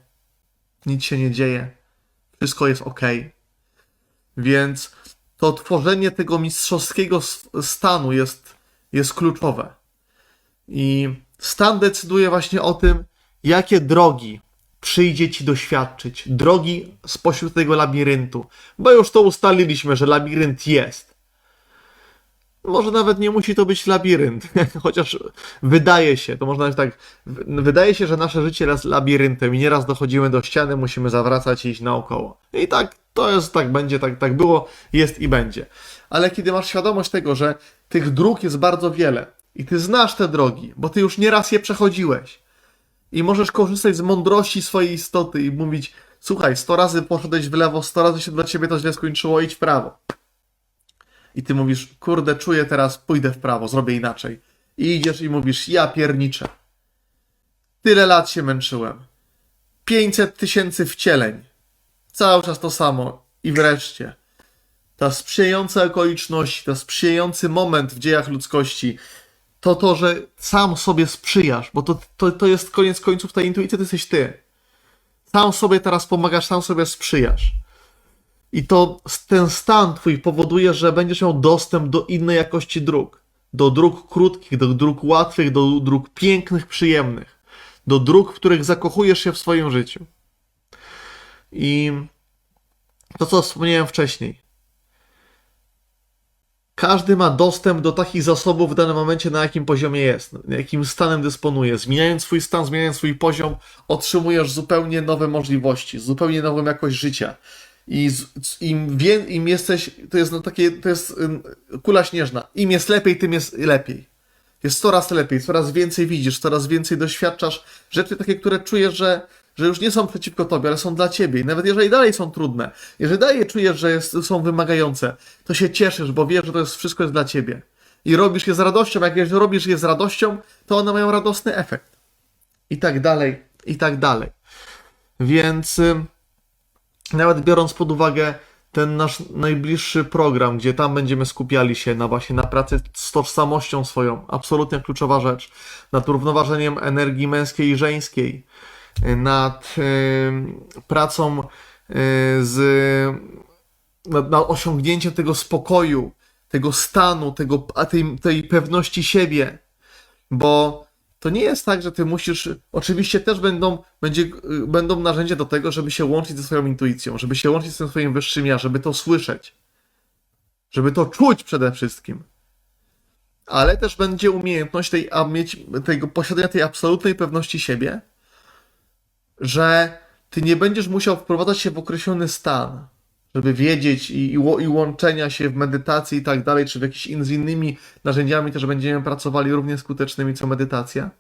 Speaker 1: nic się nie dzieje. Wszystko jest ok. Więc to tworzenie tego mistrzowskiego stanu jest kluczowe. I stan decyduje właśnie o tym, jakie drogi przyjdzie ci doświadczyć. Drogi spośród tego labiryntu. Bo już to ustaliliśmy, że labirynt jest. Może nawet nie musi to być labirynt, chociaż wydaje się, to można tak, wydaje się, że nasze życie jest labiryntem i nieraz dochodzimy do ściany, musimy zawracać i iść naokoło. I tak to jest, tak będzie, tak było, jest i będzie. Ale kiedy masz świadomość tego, że tych dróg jest bardzo wiele i ty znasz te drogi, bo ty już nieraz je przechodziłeś i możesz korzystać z mądrości swojej istoty i mówić, słuchaj, 100 razy poszedłeś w lewo, 100 razy się dla ciebie to źle skończyło, idź w prawo. I ty mówisz, kurde, czuję teraz, pójdę w prawo, zrobię inaczej. I idziesz i mówisz, ja pierniczę. Tyle lat się męczyłem. 500 000 wcieleń. Cały czas to samo. I wreszcie ta sprzyjająca okoliczność, ten sprzyjający moment w dziejach ludzkości, to, że sam sobie sprzyjasz, bo to jest koniec końców ta intuicja, to jesteś ty. Sam sobie teraz pomagasz, sam sobie sprzyjasz. I to ten stan twój powoduje, że będziesz miał dostęp do innej jakości dróg. Do dróg krótkich, do dróg łatwych, do dróg pięknych, przyjemnych. Do dróg, w których zakochujesz się w swoim życiu. I to, co wspomniałem wcześniej. Każdy ma dostęp do takich zasobów w danym momencie, na jakim poziomie jest, jakim stanem dysponuje. Zmieniając swój stan, zmieniając swój poziom, otrzymujesz zupełnie nowe możliwości, zupełnie nową jakość życia. I im jesteś, to jest kula śnieżna. Im jest lepiej, tym jest lepiej. Jest coraz lepiej, coraz więcej widzisz, coraz więcej doświadczasz rzeczy takie, które czujesz, że już nie są przeciwko tobie, ale są dla ciebie. I nawet jeżeli dalej są trudne, jeżeli dalej czujesz, że są wymagające, to się cieszysz, bo wiesz, że to wszystko jest dla ciebie. I robisz je z radością, jak jeżeli robisz je z radością, to one mają radosny efekt. I tak dalej, i tak dalej. Więc nawet biorąc pod uwagę ten nasz najbliższy program, gdzie tam będziemy skupiali się na pracy z tożsamością swoją, absolutnie kluczowa rzecz, nad równoważeniem energii męskiej i żeńskiej, nad pracą nad osiągnięciem tego spokoju, tego stanu, tej pewności siebie, bo to nie jest tak, że ty musisz, oczywiście też będą narzędzia do tego, żeby się łączyć ze swoją intuicją, żeby się łączyć z tym swoim wyższym ja, żeby to słyszeć, żeby to czuć przede wszystkim. Ale też będzie umiejętność posiadania tej absolutnej pewności siebie, że ty nie będziesz musiał wprowadzać się w określony stan, żeby wiedzieć i łączenia się w medytacji i tak dalej, czy z innymi narzędziami też będziemy pracowali równie skutecznymi co medytacja.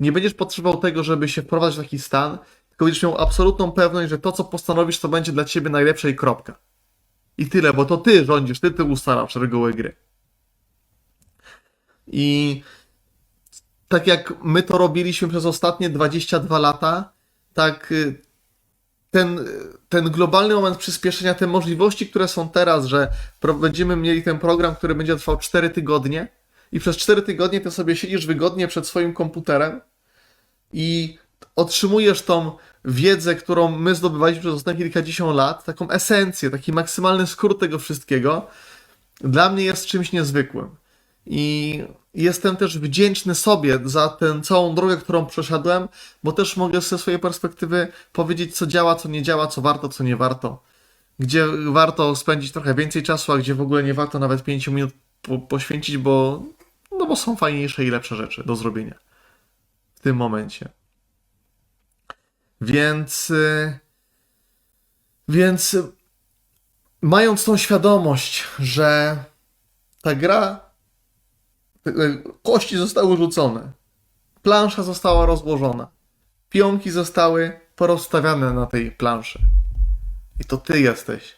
Speaker 1: Nie będziesz potrzebował tego, żeby się wprowadzić w taki stan, tylko będziesz miał absolutną pewność, że to, co postanowisz, to będzie dla ciebie najlepsze i kropka. I tyle, bo to ty rządzisz, ty ustalasz reguły gry. I tak jak my to robiliśmy przez ostatnie 22 lata, tak ten globalny moment przyspieszenia, te możliwości, które są teraz, że będziemy mieli ten program, który będzie trwał 4 tygodnie i przez 4 tygodnie ty sobie siedzisz wygodnie przed swoim komputerem i otrzymujesz tą wiedzę, którą my zdobywaliśmy przez ostatnie kilkadziesiąt lat, taką esencję, taki maksymalny skrót tego wszystkiego, dla mnie jest czymś niezwykłym. I jestem też wdzięczny sobie za tę całą drogę, którą przeszedłem, bo też mogę ze swojej perspektywy powiedzieć, co działa, co nie działa, co warto, co nie warto. Gdzie warto spędzić trochę więcej czasu, a gdzie w ogóle nie warto nawet 5 minut poświęcić, bo są fajniejsze i lepsze rzeczy do zrobienia w tym momencie. Więc mając tą świadomość, że ta gra, kości zostały rzucone, plansza została rozłożona, pionki zostały porozstawiane na tej planszy. I to ty jesteś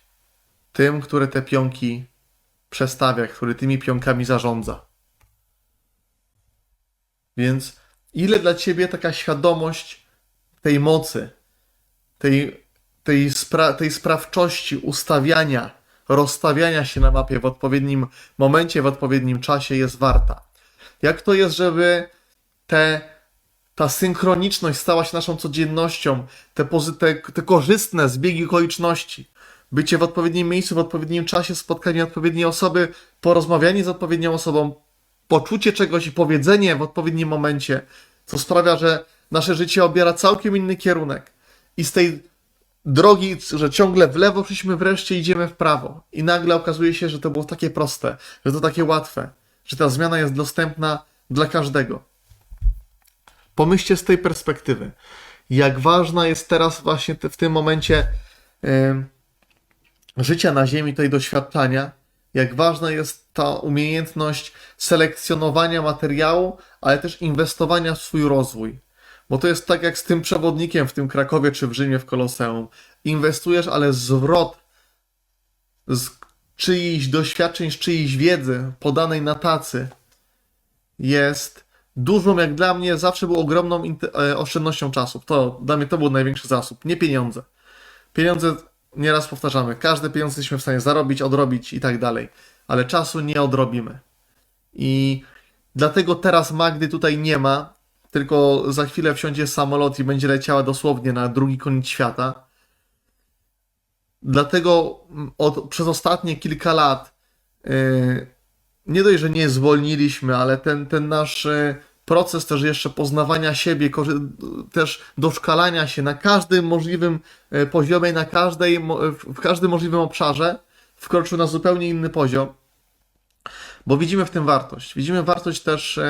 Speaker 1: tym, który te pionki przestawia, który tymi pionkami zarządza. Więc ile dla ciebie taka świadomość tej mocy, tej sprawczości ustawiania, rozstawiania się na mapie w odpowiednim momencie, w odpowiednim czasie jest warta? Jak to jest, żeby ta synchroniczność stała się naszą codziennością, te korzystne zbiegi okoliczności, bycie w odpowiednim miejscu, w odpowiednim czasie, spotkanie odpowiedniej osoby, porozmawianie z odpowiednią osobą, poczucie czegoś i powiedzenie w odpowiednim momencie, co sprawia, że nasze życie obiera całkiem inny kierunek. I z tej drogi, że ciągle w lewo szliśmy, wreszcie idziemy w prawo. I nagle okazuje się, że to było takie proste, że to takie łatwe, że ta zmiana jest dostępna dla każdego. Pomyślcie z tej perspektywy, jak ważna jest teraz właśnie w tym momencie życia na ziemi, tej doświadczania, jak ważna jest ta umiejętność selekcjonowania materiału, ale też inwestowania w swój rozwój. Bo to jest tak jak z tym przewodnikiem w tym Krakowie czy w Rzymie w Koloseum. Inwestujesz, ale zwrot z czyichś doświadczeń, z czyjejś wiedzy podanej na tacy jest dużą, jak dla mnie, zawsze był ogromną oszczędnością czasu. To dla mnie to był największy zasób, nie pieniądze. Pieniądze, nieraz powtarzamy, każde pieniądze jesteśmy w stanie zarobić, odrobić i tak dalej, ale czasu nie odrobimy. I dlatego teraz Magdy tutaj nie ma, tylko za chwilę wsiądzie samolot i będzie leciała dosłownie na drugi koniec świata. Dlatego przez ostatnie kilka lat nie dość, że nie zwolniliśmy, ale ten nasz proces też jeszcze poznawania siebie, też doszkalania się na każdym możliwym poziomie, w każdym możliwym obszarze wkroczył na zupełnie inny poziom, bo widzimy w tym wartość. Widzimy wartość też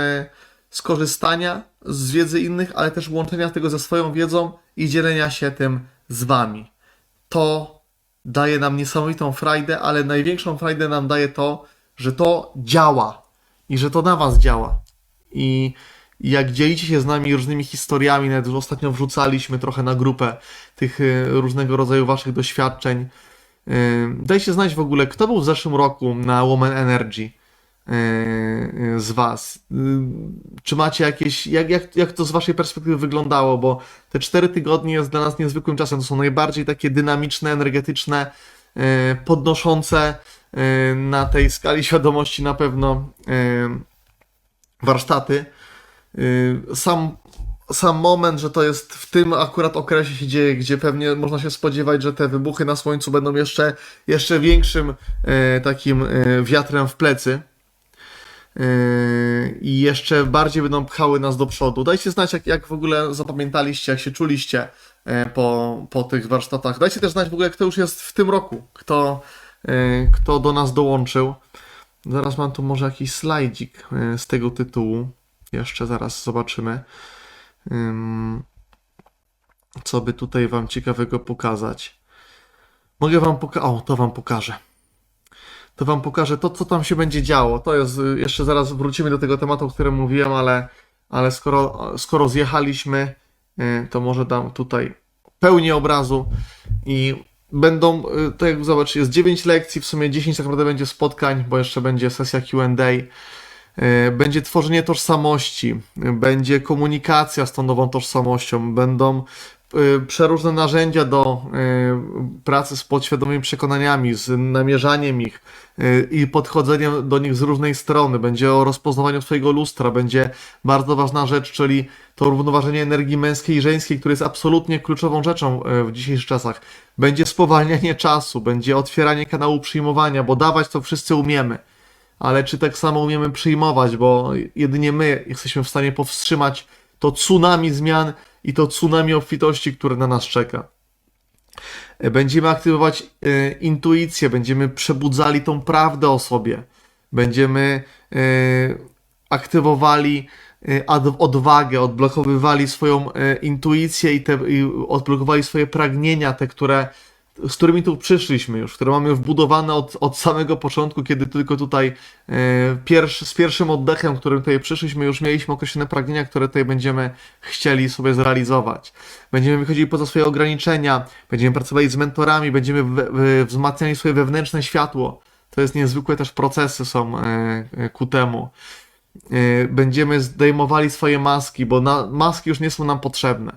Speaker 1: skorzystania z wiedzy innych, ale też łączenia tego ze swoją wiedzą i dzielenia się tym z wami. To daje nam niesamowitą frajdę, ale największą frajdę nam daje to, że to działa i że to na was działa. I jak dzielicie się z nami różnymi historiami, nawet już ostatnio wrzucaliśmy trochę na grupę tych różnego rodzaju waszych doświadczeń. Dajcie znać w ogóle, kto był w zeszłym roku na Woman Energy z was. Czy macie jakieś, jak to z waszej perspektywy wyglądało, bo te 4 tygodnie jest dla nas niezwykłym czasem. To są najbardziej takie dynamiczne, energetyczne, podnoszące na tej skali świadomości na pewno warsztaty. Sam moment, że to jest w tym akurat okresie się dzieje, gdzie pewnie można się spodziewać, że te wybuchy na słońcu będą jeszcze większym takim wiatrem w plecy i jeszcze bardziej będą pchały nas do przodu. Dajcie znać, jak w ogóle zapamiętaliście, jak się czuliście po tych warsztatach. Dajcie też znać w ogóle, kto już jest w tym roku, kto do nas dołączył. Zaraz mam tu może jakiś slajdzik z tego tytułu. Jeszcze zaraz zobaczymy, co by tutaj wam ciekawego pokazać. Mogę wam pokazać. O, to wam pokażę. To wam pokażę to, co tam się będzie działo. To jest, jeszcze zaraz wrócimy do tego tematu, o którym mówiłem, ale skoro zjechaliśmy, to może dam tutaj pełnię obrazu i będą, tak jak zobacz, jest 9 lekcji, w sumie 10 tak naprawdę będzie spotkań, bo jeszcze będzie sesja Q&A. Będzie tworzenie tożsamości, będzie komunikacja z tą nową tożsamością, będą przeróżne narzędzia do pracy z podświadomymi przekonaniami, z namierzaniem ich i podchodzeniem do nich z różnej strony. Będzie o rozpoznawaniu swojego lustra, będzie bardzo ważna rzecz, czyli to równoważenie energii męskiej i żeńskiej, które jest absolutnie kluczową rzeczą w dzisiejszych czasach. Będzie spowalnianie czasu, będzie otwieranie kanału przyjmowania, bo dawać to wszyscy umiemy. Ale czy tak samo umiemy przyjmować, bo jedynie my jesteśmy w stanie powstrzymać to tsunami zmian i to tsunami obfitości, które na nas czeka. Będziemy aktywować intuicję, będziemy przebudzali tą prawdę o sobie. Będziemy aktywowali odwagę, odblokowywali swoją intuicję i odblokowali swoje pragnienia, te, z którymi tu przyszliśmy już, które mamy wbudowane od samego początku, kiedy tylko tutaj z pierwszym oddechem, którym tutaj przyszliśmy, już mieliśmy określone pragnienia, które tutaj będziemy chcieli sobie zrealizować. Będziemy wychodzili poza swoje ograniczenia, będziemy pracowali z mentorami, będziemy wzmacniali swoje wewnętrzne światło. To jest niezwykłe, też procesy są ku temu. Będziemy zdejmowali swoje maski, bo maski już nie są nam potrzebne.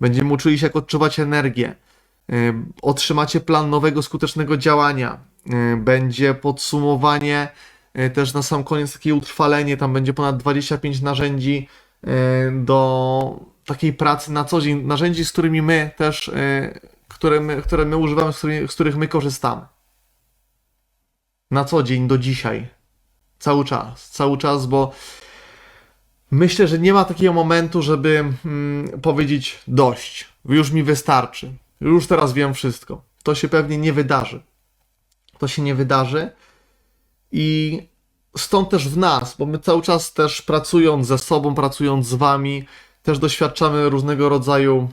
Speaker 1: Będziemy uczyli się, jak odczuwać energię. Otrzymacie plan nowego, skutecznego działania. Będzie podsumowanie, też na sam koniec takie utrwalenie, tam będzie ponad 25 narzędzi do takiej pracy na co dzień, narzędzi, z którymi my też, które my używamy, z których my korzystamy. Na co dzień, do dzisiaj. cały czas, bo myślę, że nie ma takiego momentu, żeby powiedzieć dość, już mi wystarczy, już teraz wiem wszystko. To się pewnie nie wydarzy. To się nie wydarzy i stąd też w nas, bo my cały czas też pracując ze sobą, pracując z wami, też doświadczamy różnego rodzaju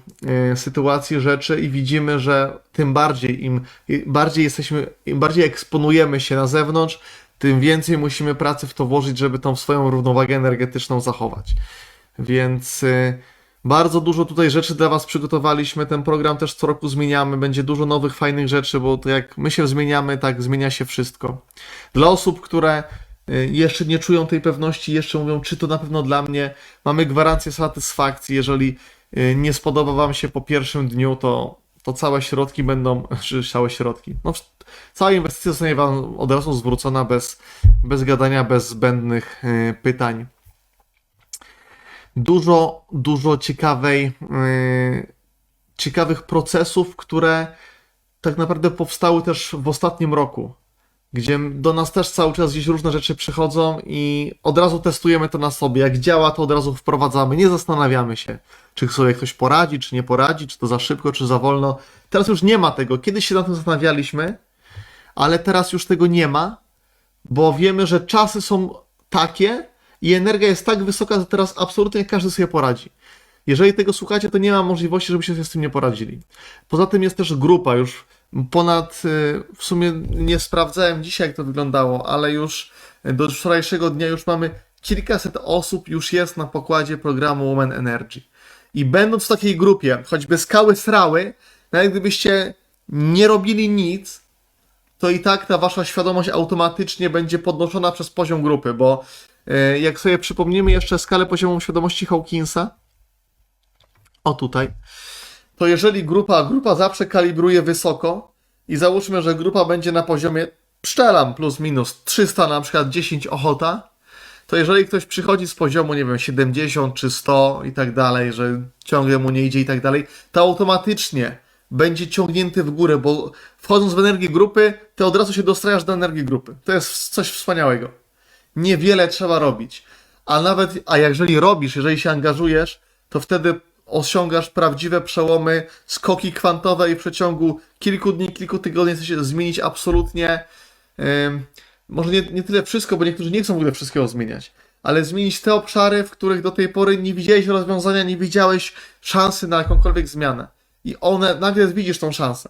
Speaker 1: sytuacji, rzeczy i widzimy, że tym bardziej, im bardziej eksponujemy się na zewnątrz, tym więcej musimy pracy w to włożyć, żeby tą swoją równowagę energetyczną zachować. Więc bardzo dużo tutaj rzeczy dla was przygotowaliśmy. Ten program też co roku zmieniamy. Będzie dużo nowych, fajnych rzeczy, bo to jak my się zmieniamy, tak zmienia się wszystko. Dla osób, które jeszcze nie czują tej pewności, jeszcze mówią, czy to na pewno dla mnie, mamy gwarancję satysfakcji. Jeżeli nie spodoba wam się po pierwszym dniu, to całe środki będą, czy całe środki, no cała inwestycja zostanie wam od razu zwrócona bez gadania, bez zbędnych pytań. Dużo ciekawych procesów, które tak naprawdę powstały też w ostatnim roku, gdzie do nas też cały czas gdzieś różne rzeczy przychodzą i od razu testujemy to na sobie. Jak działa, to od razu wprowadzamy. Nie zastanawiamy się, czy sobie ktoś poradzi, czy nie poradzi, czy to za szybko, czy za wolno. Teraz już nie ma tego. Kiedyś się na tym zastanawialiśmy, ale teraz już tego nie ma, bo wiemy, że czasy są takie i energia jest tak wysoka, że teraz absolutnie każdy sobie poradzi. Jeżeli tego słuchacie, to nie ma możliwości, żebyście sobie z tym nie poradzili. Poza tym jest też grupa już ponad, w sumie nie sprawdzałem dzisiaj, jak to wyglądało, ale już do wczorajszego dnia już mamy kilkaset osób już jest na pokładzie programu Woman Energy. I będąc w takiej grupie, choćby skały srały, nawet gdybyście nie robili nic, to i tak ta wasza świadomość automatycznie będzie podnoszona przez poziom grupy, bo jak sobie przypomnimy jeszcze skalę poziomu świadomości Hawkinsa, o tutaj, to jeżeli grupa zawsze kalibruje wysoko i załóżmy, że grupa będzie na poziomie, pszczelam plus minus 300, na przykład 10 ochota, to jeżeli ktoś przychodzi z poziomu, nie wiem, 70 czy 100 i tak dalej, że ciągle mu nie idzie i tak dalej, to automatycznie będzie ciągnięty w górę, bo wchodząc w energię grupy, ty od razu się dostrajasz do energii grupy. To jest coś wspaniałego. Niewiele trzeba robić. A jeżeli robisz, jeżeli się angażujesz, to wtedy osiągasz prawdziwe przełomy, skoki kwantowe i w przeciągu kilku dni, kilku tygodni chce się zmienić absolutnie, może nie tyle wszystko, bo niektórzy nie chcą w ogóle wszystkiego zmieniać, ale zmienić te obszary, w których do tej pory nie widziałeś rozwiązania, nie widziałeś szansy na jakąkolwiek zmianę. I nagle widzisz tą szansę.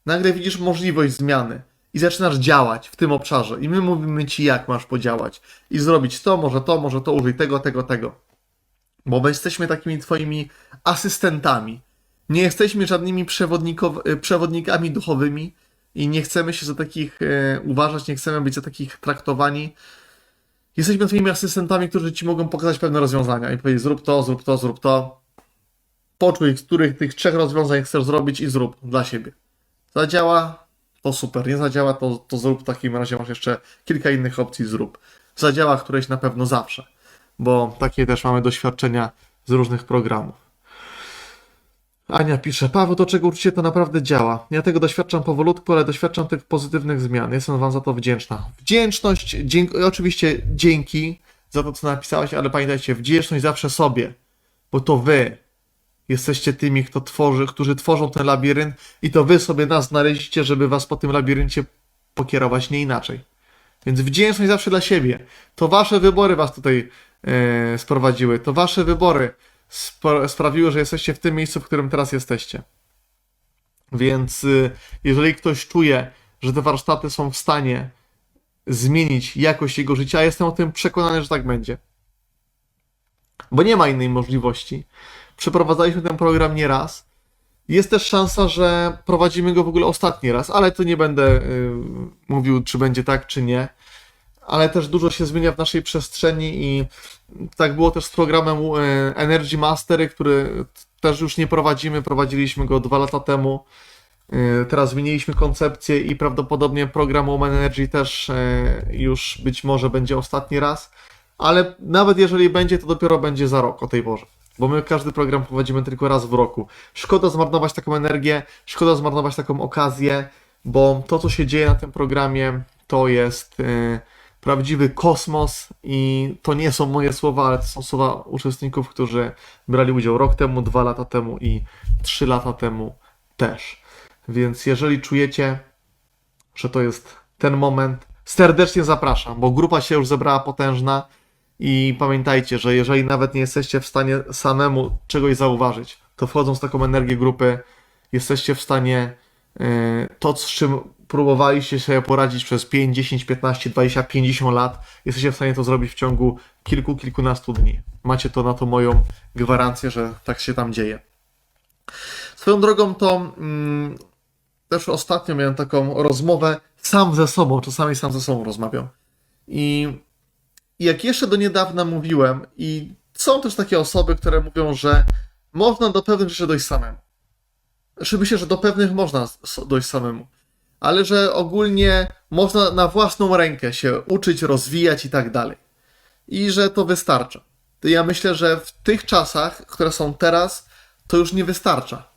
Speaker 1: Nagle widzisz możliwość zmiany. I zaczynasz działać w tym obszarze. I my mówimy ci, jak masz podziałać. I zrobić to, może to, użyj tego. Bo my jesteśmy takimi twoimi asystentami. Nie jesteśmy żadnymi przewodnikami duchowymi i nie chcemy się za takich uważać, nie chcemy być za takich traktowani. Jesteśmy twoimi asystentami, którzy ci mogą pokazać pewne rozwiązania i powiedzieć zrób to. Poczuj, których tych 3 rozwiązań chcesz zrobić i zrób dla siebie. Zadziała, to super. Nie zadziała, to zrób. W takim razie masz jeszcze kilka innych opcji, zrób. Zadziała któreś na pewno zawsze, bo takie też mamy doświadczenia z różnych programów. Ania pisze, Paweł, to czego uczycie, to naprawdę działa. Ja tego doświadczam powolutku, ale doświadczam tych pozytywnych zmian. Jestem wam za to wdzięczna. Wdzięczność, oczywiście dzięki za to, co napisałaś, ale pamiętajcie, wdzięczność zawsze sobie, bo to wy jesteście tymi, którzy tworzą ten labirynt i to wy sobie nas znaleźliście, żeby was po tym labiryncie pokierować, nie inaczej. Więc wdzięczność zawsze dla siebie. To wasze wybory was tutaj sprowadziły. To wasze wybory sprawiły, że jesteście w tym miejscu, w którym teraz jesteście. Więc jeżeli ktoś czuje, że te warsztaty są w stanie zmienić jakość jego życia, jestem o tym przekonany, że tak będzie. Bo nie ma innej możliwości. Przeprowadzaliśmy ten program nie raz. Jest też szansa, że prowadzimy go w ogóle ostatni raz, ale to nie będę mówił, czy będzie tak, czy nie. Ale też dużo się zmienia w naszej przestrzeni i tak było też z programem Energy Mastery, który też już nie prowadzimy. Prowadziliśmy go 2 lata temu. Teraz zmieniliśmy koncepcję i prawdopodobnie program Woman Energy też już być może będzie ostatni raz. Ale nawet jeżeli będzie, to dopiero będzie za rok o tej porze. Bo my każdy program prowadzimy tylko raz w roku. Szkoda zmarnować taką energię, szkoda zmarnować taką okazję, bo to, co się dzieje na tym programie, to jest prawdziwy kosmos i to nie są moje słowa, ale to są słowa uczestników, którzy brali udział rok temu, 2 lata temu i 3 lata temu też. Więc jeżeli czujecie, że to jest ten moment, serdecznie zapraszam, bo grupa się już zebrała potężna i pamiętajcie, że jeżeli nawet nie jesteście w stanie samemu czegoś zauważyć, to wchodząc w taką energię grupy, jesteście w stanie to, z czym próbowaliście sobie poradzić przez 5, 10, 15, 20, 50 lat, jesteście w stanie to zrobić w ciągu kilkunastu dni. Macie to na to moją gwarancję, że tak się tam dzieje. Swoją drogą to też ostatnio miałem taką rozmowę sam ze sobą, czasami sam ze sobą rozmawiam. I jak jeszcze do niedawna mówiłem, i są też takie osoby, które mówią, że można do pewnych rzeczy dojść samemu. Znaczy myślę, że do pewnych można dojść samemu, ale że ogólnie można na własną rękę się uczyć, rozwijać i tak dalej. I że to wystarcza. To ja myślę, że w tych czasach, które są teraz, to już nie wystarcza.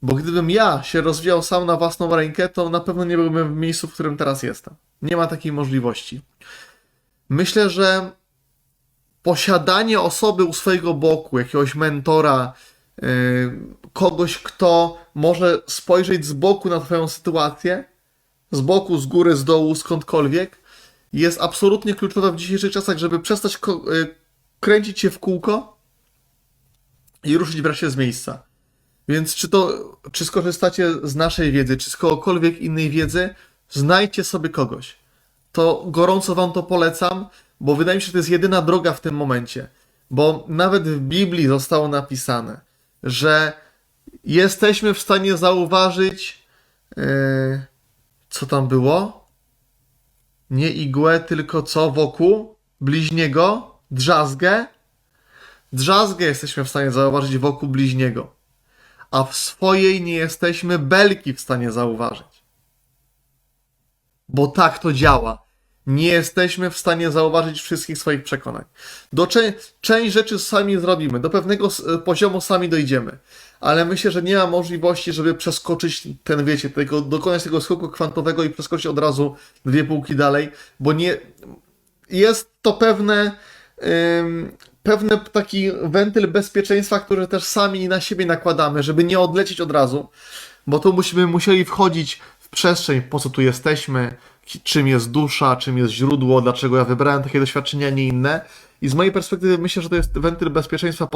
Speaker 1: Bo gdybym ja się rozwijał sam na własną rękę, to na pewno nie byłbym w miejscu, w którym teraz jestem. Nie ma takiej możliwości. Myślę, że posiadanie osoby u swojego boku, jakiegoś mentora, kogoś, kto może spojrzeć z boku na twoją sytuację, z boku, z góry, z dołu, skądkolwiek, jest absolutnie kluczowe w dzisiejszych czasach, żeby przestać kręcić się w kółko i ruszyć wreszcie z miejsca. Więc czy skorzystacie z naszej wiedzy, czy z kogokolwiek innej wiedzy, znajdźcie sobie kogoś. To gorąco wam to polecam, bo wydaje mi się, że to jest jedyna droga w tym momencie. Bo nawet w Biblii zostało napisane, że jesteśmy w stanie zauważyć, co tam było? Nie igłę, tylko co wokół bliźniego? Drzazgę? Drzazgę jesteśmy w stanie zauważyć wokół bliźniego, a w swojej nie jesteśmy belki w stanie zauważyć. Bo tak to działa. Nie jesteśmy w stanie zauważyć wszystkich swoich przekonań. Część rzeczy sami zrobimy, do pewnego poziomu sami dojdziemy, ale myślę, że nie ma możliwości, żeby przeskoczyć dokonać tego skoku kwantowego i przeskoczyć od razu 2 półki dalej, bo nie jest to pewny taki wentyl bezpieczeństwa, który też sami na siebie nakładamy, żeby nie odlecieć od razu, bo tu musieli wchodzić w przestrzeń, po co tu jesteśmy, czym jest dusza, czym jest źródło, dlaczego ja wybrałem takie doświadczenia, a nie inne. I z mojej perspektywy myślę, że to jest wentyl bezpieczeństwa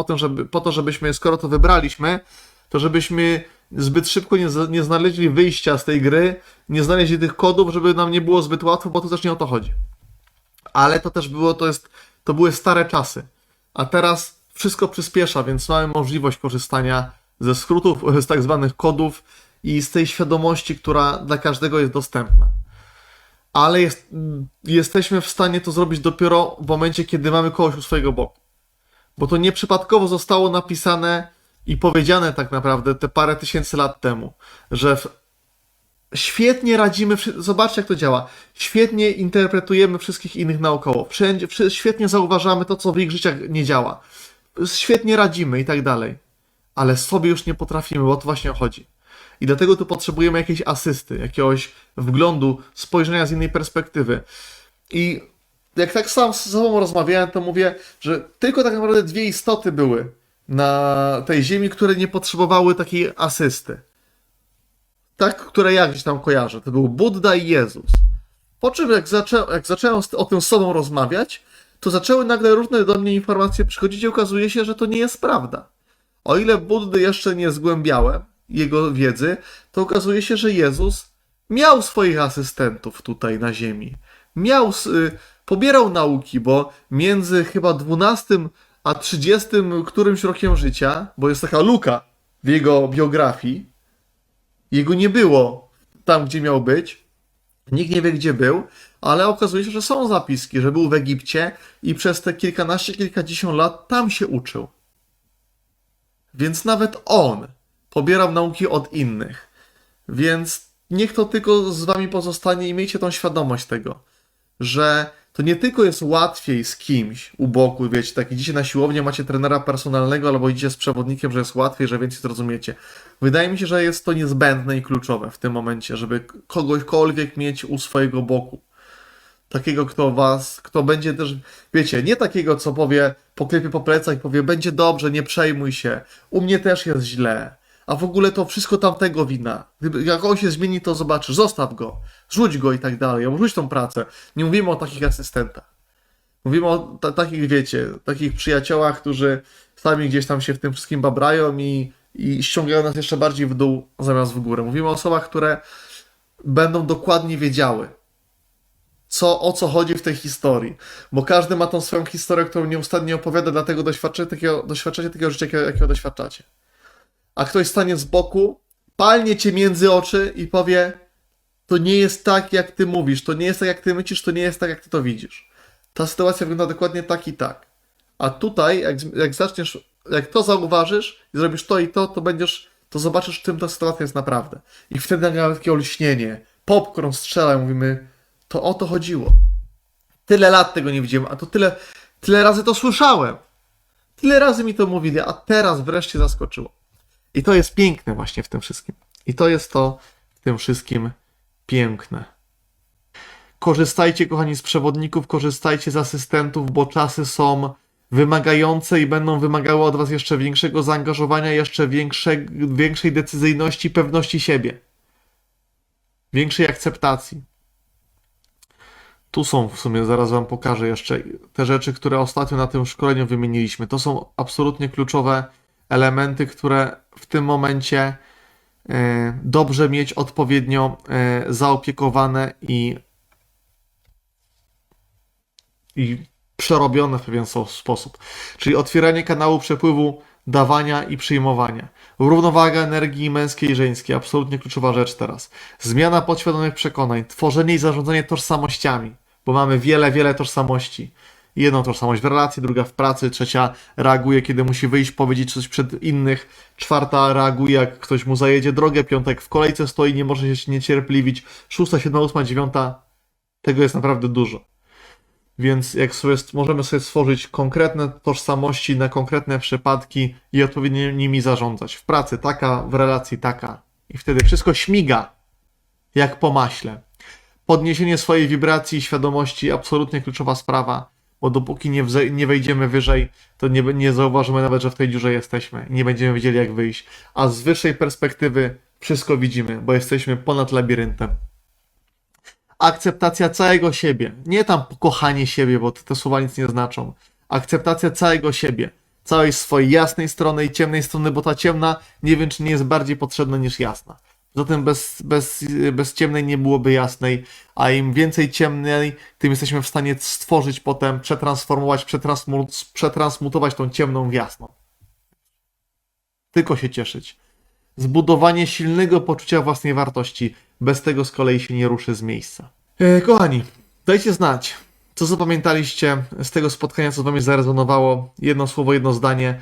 Speaker 1: po to, żebyśmy, skoro to wybraliśmy, to żebyśmy zbyt szybko nie znaleźli wyjścia z tej gry, nie znaleźli tych kodów, żeby nam nie było zbyt łatwo, bo to też nie o to chodzi. Ale to też to były stare czasy. A teraz wszystko przyspiesza, więc mamy możliwość korzystania ze skrótów, z tak zwanych kodów i z tej świadomości, która dla każdego jest dostępna. Ale jesteśmy w stanie to zrobić dopiero w momencie, kiedy mamy kogoś u swojego boku. Bo to nieprzypadkowo zostało napisane i powiedziane tak naprawdę te parę tysięcy lat temu, że świetnie radzimy, zobaczcie jak to działa, świetnie interpretujemy wszystkich innych naokoło, świetnie zauważamy to, co w ich życiach nie działa, świetnie radzimy i tak dalej, ale sobie już nie potrafimy, bo o to właśnie chodzi. I dlatego tu potrzebujemy jakiejś asysty, jakiegoś wglądu, spojrzenia z innej perspektywy. I jak tak sam z sobą rozmawiałem, to mówię, że tylko tak naprawdę 2 istoty były na tej ziemi, które nie potrzebowały takiej asysty. Tak, które ja gdzieś tam kojarzę. To był Budda i Jezus. Po czym jak zacząłem o tym z sobą rozmawiać, to zaczęły nagle różne do mnie informacje przychodzić i okazuje się, że to nie jest prawda. O ile Buddy jeszcze nie zgłębiałem jego wiedzy, to okazuje się, że Jezus miał swoich asystentów tutaj na ziemi. Pobierał nauki, bo między chyba 12 a 30 którymś rokiem życia, bo jest taka luka w jego biografii, jego nie było tam, gdzie miał być, nikt nie wie, gdzie był, ale okazuje się, że są zapiski, że był w Egipcie i przez te kilkadziesiąt lat tam się uczył. Więc nawet on pobierał nauki od innych. Więc niech to tylko z wami pozostanie i miejcie tą świadomość tego, że to nie tylko jest łatwiej z kimś u boku, wiecie, tak idziecie na siłownię, macie trenera personalnego albo idziecie z przewodnikiem, że jest łatwiej, że więcej zrozumiecie. Wydaje mi się, że jest to niezbędne i kluczowe w tym momencie, żeby kogośkolwiek mieć u swojego boku. Takiego, kto będzie też, wiecie, nie takiego, co powie, poklepie po plecach i powie, będzie dobrze, nie przejmuj się, u mnie też jest źle, a w ogóle to wszystko tamtego wina. Jak on się zmieni, to zobaczysz, zostaw go, rzuć go i tak dalej, rzuć tą pracę. Nie mówimy o takich asystentach. Mówimy o takich, wiecie, takich przyjaciołach, którzy sami gdzieś tam się w tym wszystkim babrają i ściągają nas jeszcze bardziej w dół zamiast w górę. Mówimy o osobach, które będą dokładnie wiedziały, o co chodzi w tej historii. Bo każdy ma tą swoją historię, którą nieustannie opowiada, dlatego doświadczacie takiego życia, jakiego doświadczacie. A ktoś stanie z boku, palnie cię między oczy i powie, to nie jest tak, jak ty mówisz, to nie jest tak, jak ty myślisz, to nie jest tak, jak ty to widzisz. Ta sytuacja wygląda dokładnie tak i tak. A tutaj, jak zaczniesz, jak to zauważysz i zrobisz to i to to zobaczysz, czym ta sytuacja jest naprawdę. I wtedy nawet takie olśnienie, popcorn strzela i mówimy, to o to chodziło. Tyle lat tego nie widziałem, a to tyle razy to słyszałem. Tyle razy mi to mówili, a teraz wreszcie zaskoczyło. I to jest piękne właśnie w tym wszystkim. I to jest to w tym wszystkim piękne. Korzystajcie, kochani, z przewodników, korzystajcie z asystentów, bo czasy są wymagające i będą wymagały od was jeszcze większego zaangażowania, jeszcze większej decyzyjności, pewności siebie. Większej akceptacji. Tu są w sumie, zaraz wam pokażę jeszcze te rzeczy, które ostatnio na tym szkoleniu wymieniliśmy. To są absolutnie kluczowe elementy, które w tym momencie dobrze mieć odpowiednio zaopiekowane i przerobione w pewien sposób. Czyli otwieranie kanału przepływu dawania i przyjmowania. Równowaga energii męskiej i żeńskiej, absolutnie kluczowa rzecz teraz. Zmiana podświadomych przekonań, tworzenie i zarządzanie tożsamościami, bo mamy wiele tożsamości. Jedną tożsamość w relacji, druga w pracy, trzecia reaguje, kiedy musi wyjść, powiedzieć coś przed innych, czwarta reaguje, jak ktoś mu zajedzie drogę, piątek w kolejce stoi, nie może się niecierpliwić, szósta, siódma, ósma, dziewiąta, tego jest naprawdę dużo. Więc jak możemy sobie stworzyć konkretne tożsamości na konkretne przypadki i odpowiednio nimi zarządzać. W pracy taka, w relacji taka. I wtedy wszystko śmiga jak po maśle. Podniesienie swojej wibracji i świadomości absolutnie kluczowa sprawa, bo dopóki nie wejdziemy wyżej, to nie zauważymy nawet, że w tej dziurze jesteśmy. Nie będziemy wiedzieli, jak wyjść. A z wyższej perspektywy wszystko widzimy, bo jesteśmy ponad labiryntem. Akceptacja całego siebie. Nie tam pokochanie siebie, bo te słowa nic nie znaczą. Akceptacja całego siebie. Całej swojej jasnej strony i ciemnej strony, bo ta ciemna nie wiem, czy nie jest bardziej potrzebna niż jasna. Zatem bez ciemnej nie byłoby jasnej, a im więcej ciemnej, tym jesteśmy w stanie stworzyć potem, przetransformować, przetransmutować tą ciemną w jasną. Tylko się cieszyć. Zbudowanie silnego poczucia własnej wartości. Bez tego z kolei się nie ruszy z miejsca. Kochani, dajcie znać, co zapamiętaliście z tego spotkania, co z wami zarezonowało. Jedno słowo, jedno zdanie.